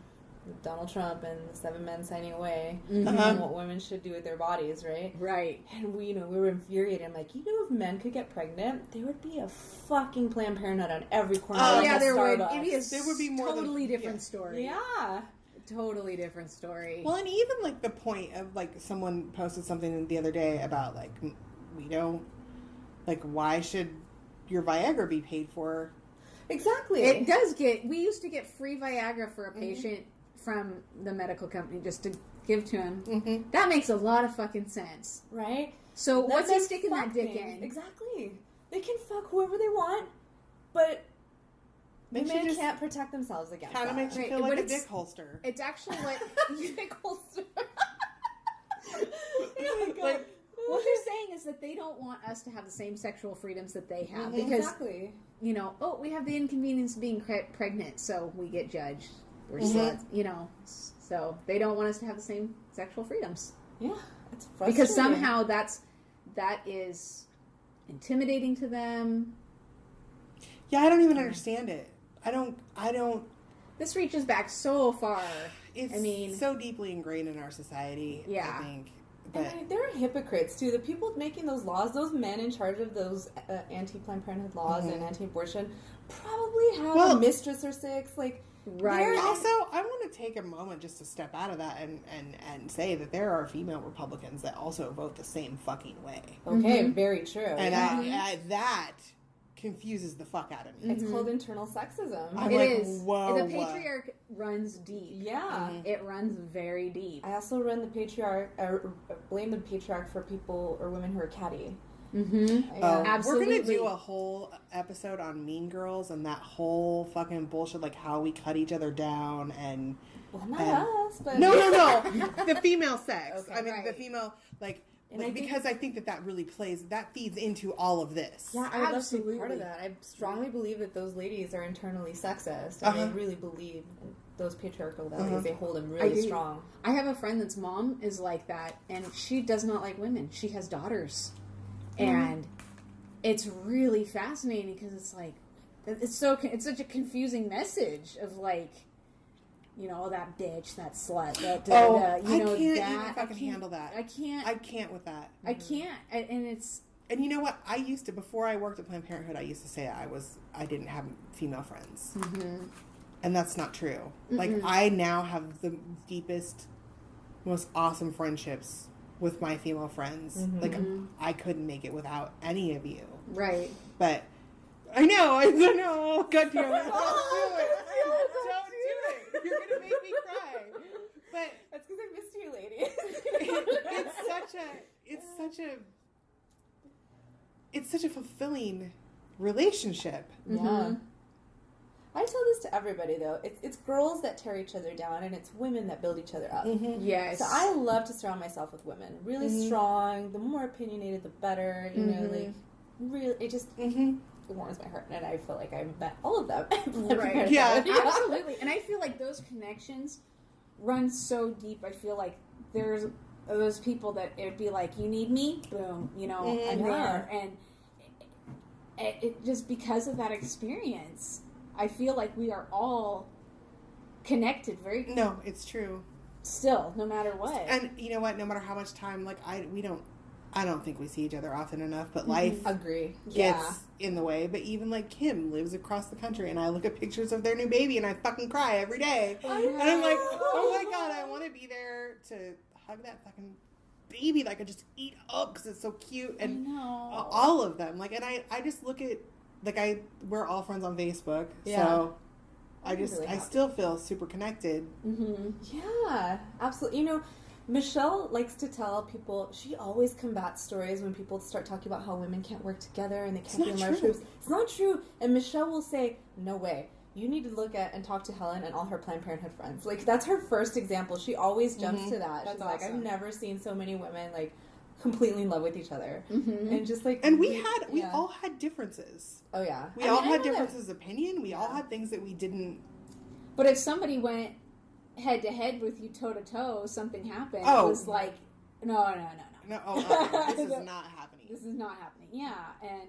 Donald Trump and the 7 men signing away on what women should do with their bodies, right? Right. And we were infuriated. I'm like, if men could get pregnant, there would be a fucking Planned Parenthood on every corner. Oh, like yeah, a there would. Starbucks. It'd be There would be more totally than, different story. Yeah. Totally different story. Well, and even like the point of like someone posted something the other day about like we don't like why should your Viagra be paid for? Exactly. It does get. We used to get free Viagra for a patient from the medical company just to give to him. Mm-hmm. That makes a lot of fucking sense. Right? So Let what's he them sticking fuck that dick things. in? Exactly. They can fuck whoever they want, but Makes you women just can't protect themselves against kind of that. makes you Right, feel but like a it's- dick holster. It's actually what Dick holster. Oh my God. Like, what they're saying is that they don't want us to have the same sexual freedoms that they have because Exactly. we have the inconvenience of being pregnant, so we get judged. We're sluts, so they don't want us to have the same sexual freedoms Yeah. It's frustrating. because somehow that is intimidating to them. yeah, I don't even understand it. I don't. This reaches back so far. It's so deeply ingrained in our society. Yeah. I think. And But they're hypocrites too. The people making those laws, those men in charge of those anti-Planned Parenthood laws and anti-abortion, probably have a mistress or 6. Like, Right. also, I want to take a moment just to step out of that and say that there are female Republicans that also vote the same fucking way, okay, very true. and that confuses the fuck out of me. it's called internal sexism. I'm It like, is. whoa. The patriarch runs deep. Yeah. It runs very deep. I also blame the patriarch for people or women who are catty. Mm-hmm. We're Absolutely. gonna do a whole episode on Mean Girls and that whole fucking bullshit, like how we cut each other down and Well, not And- us, but no, the female sex. Okay, I mean, the right. female And I think- because I think that really that feeds into all of this. Yeah, I would love to be part Absolutely. of that. I strongly believe that those ladies are internally sexist, and they really believe in those patriarchal values. They hold them really agree. strong. I have a friend that's mom is like that, and she does not like women. She has daughters, and it's really fascinating because it's like it's such a confusing message of like, that bitch, that slut, that I can't that. even fucking handle that. I can't. I can't with that. I can't, and it's. And you know what? I used to, before I worked at Planned Parenthood, I used to say I didn't have female friends. Mm-hmm. And that's not true. Like, I now have the deepest, most awesome friendships with my female friends. Like, I couldn't make it without any of you. Right. But, I know. God damn it. Don't do it. Don't do it. You're going to make me cry. But That's because I missed you, lady. it's such a fulfilling relationship. Yeah. I tell this to everybody though. It's girls that tear each other down, and it's women that build each other up. Yes. So I love to surround myself with women, really strong. The more opinionated, the better. You know, like really, it just it warms my heart, and I feel like I've met all of them. Right. Yeah. Absolutely. And I feel like those connections run so deep. I feel like there's those people that it'd be like, you need me? Boom. I'm there. And it just because of that experience, I feel like we are all connected No, it's true. still, no matter what. And you know what? No matter how much time, I don't think we see each other often enough, but life Agree. gets in the way. But even like Kim lives across the country, and I look at pictures of their new baby, and I fucking cry every day. And I'm like, oh my God, I want to be there to hug that fucking baby that I could just eat up because it's so cute. And all of them, like, and I just look at, like, we're all friends on Facebook, so I still feel super connected. Yeah, absolutely. You know, Michelle likes to tell people, she always combats stories when people start talking about how women can't work together and they can't be in large groups. It's not true. And Michelle will say, no way. You need to look at and talk to Helen and all her Planned Parenthood friends. Like, that's her first example. She always jumps to that. That's She's like, awesome. I've never seen so many women, like, completely in love with each other. And just, like... And we all had differences. Oh, yeah. We all had differences of opinion. We all had things that we didn't... But if somebody went head to head with you, toe to toe, something happened. Oh. It was like, no. This is not happening. This is not happening. Yeah, and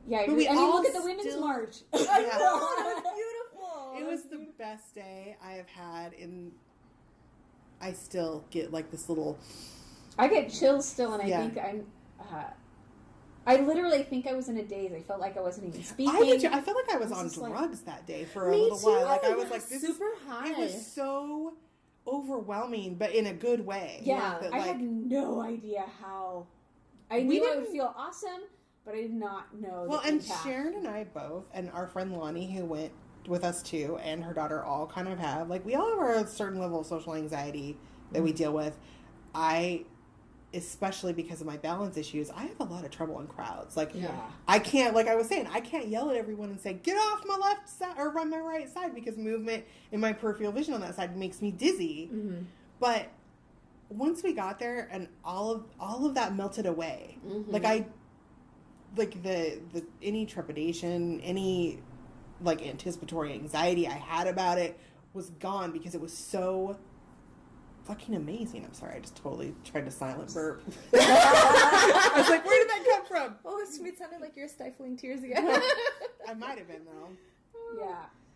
yeah, but we all look at the women's march. Yeah. Beautiful. It was the best day I have had I still get like this little... I get chills still, and I think I'm... I literally think I was in a daze. I felt like I wasn't even speaking. I felt like I was on drugs that day for a little while. Like I was like, this super high. It was so overwhelming, but in a good way. Yeah, that, I had no idea how. I knew I would feel awesome, but I did not know. Well, the and impact. Sharon and I both, and our friend Lonnie, who went with us too, and her daughter, all kind of have, like, we all have a certain level of social anxiety that we deal with. Especially because of my balance issues, I have a lot of trouble in crowds. Like, I can't, like I was saying, I can't yell at everyone and say, get off my left side or run my right side, because movement in my peripheral vision on that side makes me dizzy. But once we got there and all of that melted away, any trepidation, any like anticipatory anxiety I had about it was gone, because it was so fucking amazing. I'm sorry, I just totally tried to silent burp. I was like, where did that come from? Oh, it sounded like you're stifling tears again. I might have been, though.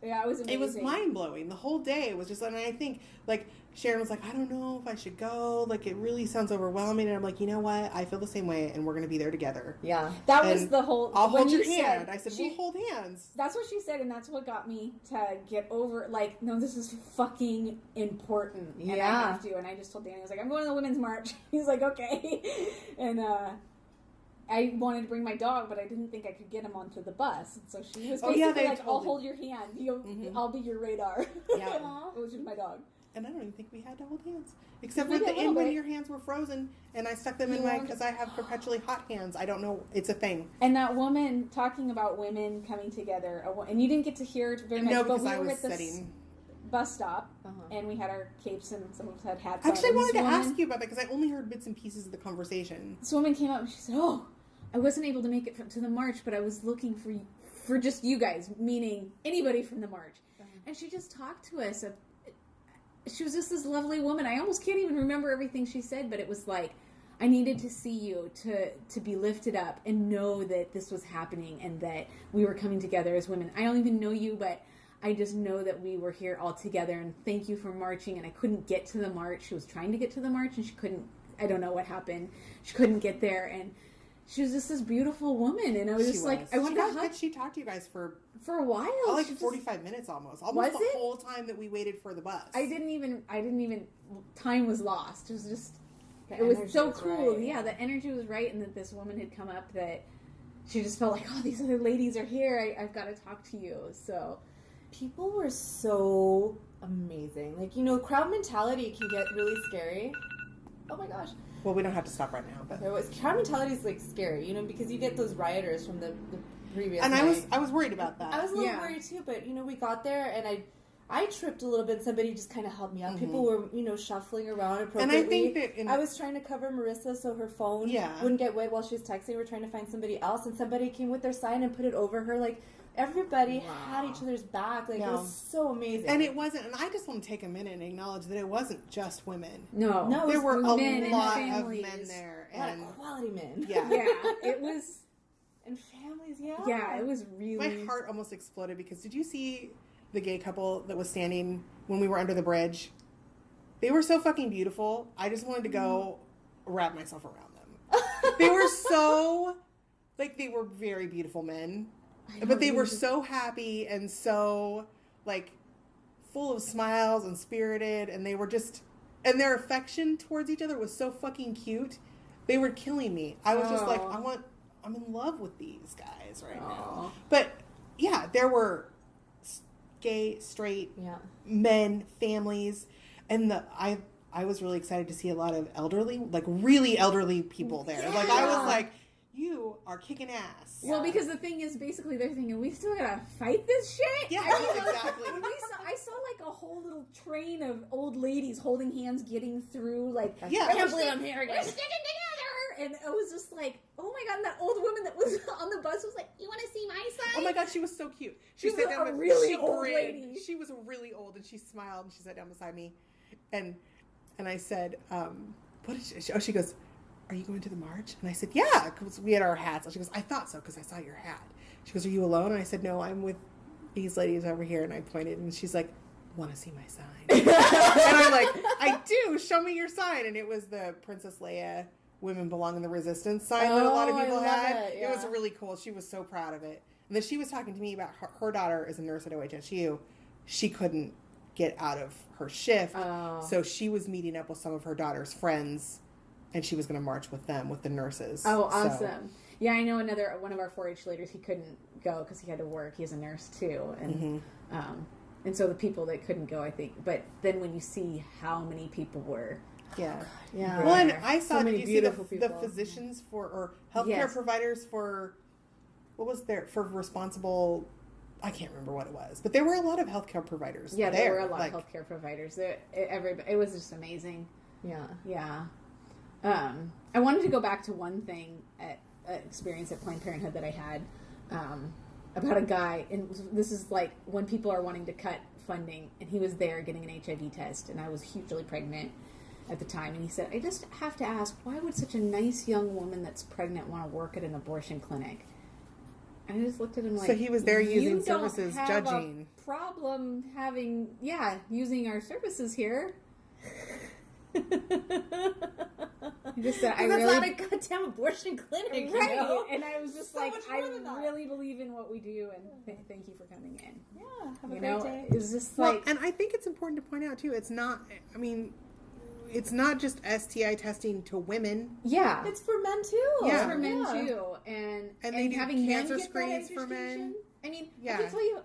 Yeah, it was amazing. It was mind-blowing. The whole day was just, and I think, like, Sharon was like, I don't know if I should go. Like, it really sounds overwhelming. And I'm like, you know what? I feel the same way, and we're going to be there together. Yeah. That was the whole... I'll hold your hand. hand. I said, we'll hold hands. That's what she said, and that's what got me to get over, like, no, this is fucking important. And I have to. And I just told Danny, I was like, I'm going to the Women's March. He's like, okay. And, I wanted to bring my dog, but I didn't think I could get him onto the bus. So she was basically like, I'll hold your hand. I'll be your radar. Yeah. It was just my dog. And I don't even think we had to hold hands. Except at the end when your hands were frozen, and I stuck them in because I have perpetually hot hands. I don't know. It's a thing. And that woman talking about women coming together, and you didn't get to hear it very much. No, but because we I were was at the sitting. bus stop, and we had our capes, and some of us had hats. Actually, I on. wanted to ask you about that, because I only heard bits and pieces of the conversation. This woman came up and she said, "Oh, I wasn't able to make it to the march, but I was looking for just you guys, meaning anybody from the march." And she just talked to us. She was just this lovely woman. I almost can't even remember everything she said, but it was like, I needed to see you to be lifted up and know that this was happening and that we were coming together as women. I don't even know you, but I just know that we were here all together, and thank you for marching. And I couldn't get to the march. She was trying to get to the march, and she couldn't. I don't know what happened. She couldn't get there, and she was just this beautiful woman, and I was just like, I wanted to hug. She talked to you guys for a while, like 45 minutes almost the whole time that we waited for the bus. I didn't even. Time was lost. It was just. It was so cool. Right. Yeah, the energy was right, and that this woman had come up that she just felt like, oh, these other ladies are here. I've got to talk to you. So people were so amazing. Like, crowd mentality can get really scary. Oh my gosh. Well, we don't have to stop right now, but crowd mentality is like scary, because you get those rioters from the previous and night. I was worried about that. I was a little worried too, but we got there and I tripped a little bit. Somebody just kind of held me up. People were shuffling around appropriately. And I think that I was trying to cover Marissa so her phone wouldn't get wet while she was texting. We were trying to find somebody else, and somebody came with their sign and put it over her. Like, everybody had each other's back. Like, it was so amazing. And it wasn't, and I just want to take a minute and acknowledge that it wasn't just women. No, there were a lot of families. men there. A lot of quality men. Yeah. It was. And families, Yeah, it was really... My heart almost exploded, because did you see the gay couple that was standing when we were under the bridge? They were so fucking beautiful. I just wanted to go wrap myself around them. They were so, like, they were very beautiful men. But they were so happy and so, like, full of smiles and spirited. And they were just, and their affection towards each other was so fucking cute. They were killing me. I was just like, I'm in love with these guys right now. But, yeah, there were gay, straight men, families. And I was really excited to see a lot of elderly, like, really elderly people there. Yeah. Like, I was like, you are kicking ass. Well, because the thing is, basically, they're thinking, we still gotta fight this shit? Yeah, exactly. I saw, like, a whole little train of old ladies holding hands, getting through, like, I can't believe I'm here again. We're sticking together! And I was just like, oh my god, and that old woman that was on the bus was like, you want to see my side? Oh my god, she was so cute. She was a really old lady. She was really old, and she smiled, and she sat down beside me. And I said, what did she, she goes, are you going to the march? And I said, yeah, because we had our hats. And she goes, I thought so, because I saw your hat. She goes, are you alone? And I said, no, I'm with these ladies over here. And I pointed, and she's like, want to see my sign? And I'm like, I do. Show me your sign. And it was the Princess Leia Women Belong in the Resistance sign that a lot of people had. It was really cool. She was so proud of it. And then she was talking to me about her daughter is a nurse at OHSU. She couldn't get out of her shift. So she was meeting up with some of her daughter's friends, and she was going to march with them, with the nurses. Oh, awesome. So. Yeah, I know one of our 4-H leaders, he couldn't go because he had to work. He's a nurse too. And and so the people that couldn't go, I think. But then when you see how many people were. Yeah. Yeah. Well, and I saw, did you see the physicians or healthcare providers for, what was there, for responsible, I can't remember what it was, but there were a lot of healthcare providers. Yeah, there were a lot of healthcare providers. It was just amazing. Yeah. Yeah. I wanted to go back to one thing experience at Planned Parenthood that I had about a guy, and this is like when people are wanting to cut funding, and he was there getting an HIV test, and I was hugely pregnant at the time, and he said, I just have to ask, why would such a nice young woman that's pregnant want to work at an abortion clinic? And I just looked at him like, so he was there using services, judging. A problem using our services here. Just said, that's not a goddamn abortion clinic, right? You know? And I was just like, I really believe in what we do, and thank you for coming in. Yeah, have a great day. It's just like, and I think it's important to point out too. It's not. I mean, it's not just STI testing to women. Yeah, it's for men too. Yeah, it's for men too, and they do having cancer screenings for men. I mean, I can tell you,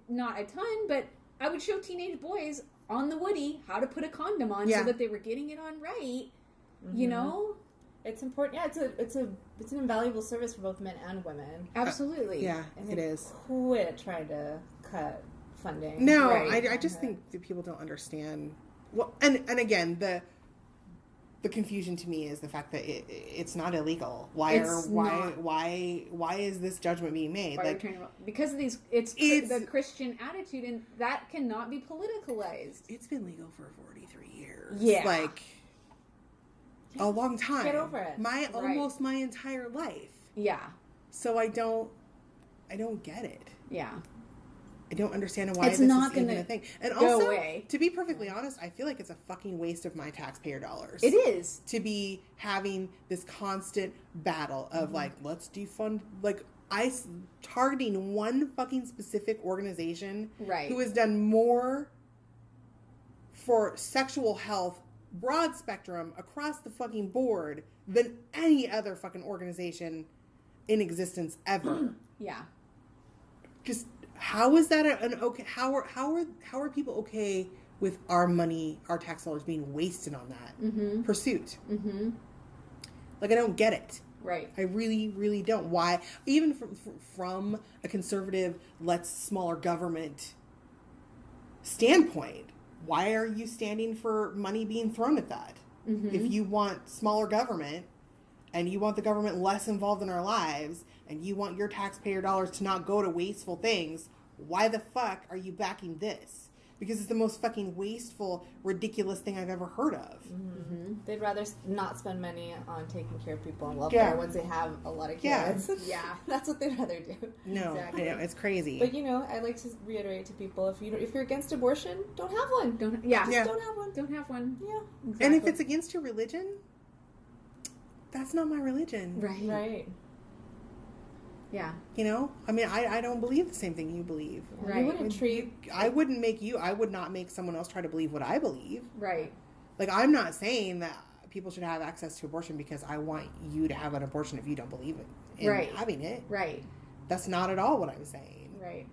not a ton, but I would show teenage boys on the Woody how to put a condom on so that they were getting it on right. You know, it's important. Yeah, it's an invaluable service for both men and women. Absolutely. It is. Quit trying to cut funding. No, I just think that people don't understand. Well, and again, the confusion to me is the fact that it's not illegal. Why is this judgment being made? Because of these, it's the Christian attitude, and that cannot be politicalized. It's been legal for 43 years. Yeah, like a long time. Get over it. Almost my entire life. Yeah. So I don't get it. Yeah. I don't understand why it's this not is gonna even a thing. And go also, away. To be perfectly honest, I feel like it's a fucking waste of my taxpayer dollars. It is. To be having this constant battle of like, let's defund, like targeting one fucking specific organization who has done more for sexual health, broad spectrum, across the fucking board than any other fucking organization in existence ever. Yeah. Just how is that an okay? How are people okay with our money, our tax dollars being wasted on that pursuit? Mm-hmm. Like I don't get it. Right. I really, really don't. Why? Even from a conservative, let's smaller government standpoint, why are you standing for money being thrown at that? Mm-hmm. If you want smaller government and you want the government less involved in our lives and you want your taxpayer dollars to not go to wasteful things, why the fuck are you backing this? Because it's the most fucking wasteful, ridiculous thing I've ever heard of. Mm-hmm. They'd rather not spend money on taking care of people on welfare once they have a lot of kids. Yeah. That's what they'd rather do. No, exactly. I know, it's crazy. But I like to reiterate to people, if you're against abortion, don't have one. Don't have one. Don't have one. Yeah. Exactly. And if it's against your religion, that's not my religion. Right. Right. Yeah. You know, I mean, I don't believe the same thing you believe. Right. You wouldn't treat. I would not make someone else try to believe what I believe. Right. Like, I'm not saying that people should have access to abortion because I want you to have an abortion if you don't believe in Right. having it. Right. That's not at all what I'm saying. Right.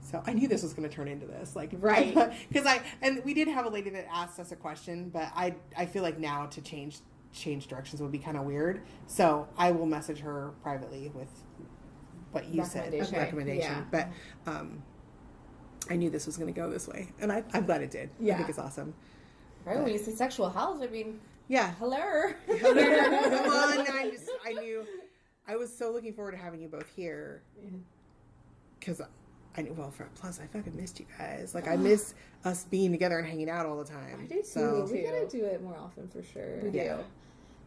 So I knew this was going to turn into this, like, Right. Because and we did have a lady that asked us a question, but I feel like now to change directions would be kind of weird. So I will message her privately with what you said, Recommendation. recommendation. Yeah. But I knew this was going to go this way, and I'm glad it did. Yeah. I think it's awesome. Right, when you say sexual health, I mean, Yeah. hello. Well, and I knew I was so looking forward to having you both here because I knew. Well, plus I fucking missed you guys. Like I miss us being together and hanging out all the time. I do too. So, We gotta do it more often for sure. We do.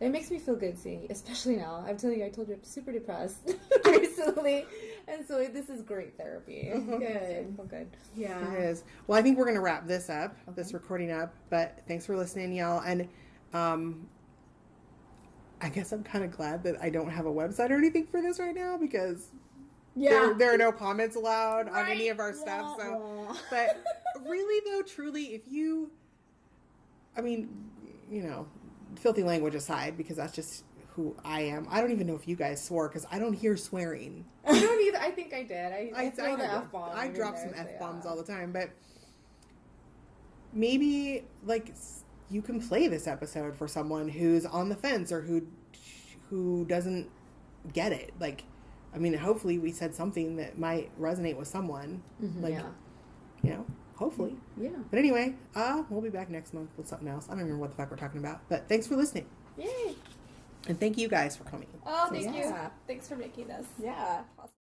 It makes me feel good seeing you, especially now. I told you I'm super depressed recently, and so this is great therapy. Good. I feel good. Yeah. it is. Well, I think we're gonna wrap this up, this recording up. But thanks for listening, y'all. And I guess I'm kind of glad that I don't have a website or anything for this right now because there are no comments allowed on any of our stuff. So, but really though, truly, if you, I mean, you know, filthy language aside, because that's just who I am. I don't even know if you guys swore because I don't hear swearing. I don't either. I think I did. I throw the F-bomb. I drop some F-bombs all the time, but maybe like you can play this episode for someone who's on the fence or who doesn't get it. Like, I mean, hopefully we said something that might resonate with someone. Like, you know, hopefully. Yeah. But anyway, we'll be back next month with something else. I don't remember what the fuck we're talking about, but thanks for listening. Yay. And thank you guys for coming. Oh, thank you. Yeah. Thanks for making this. Yeah. Awesome.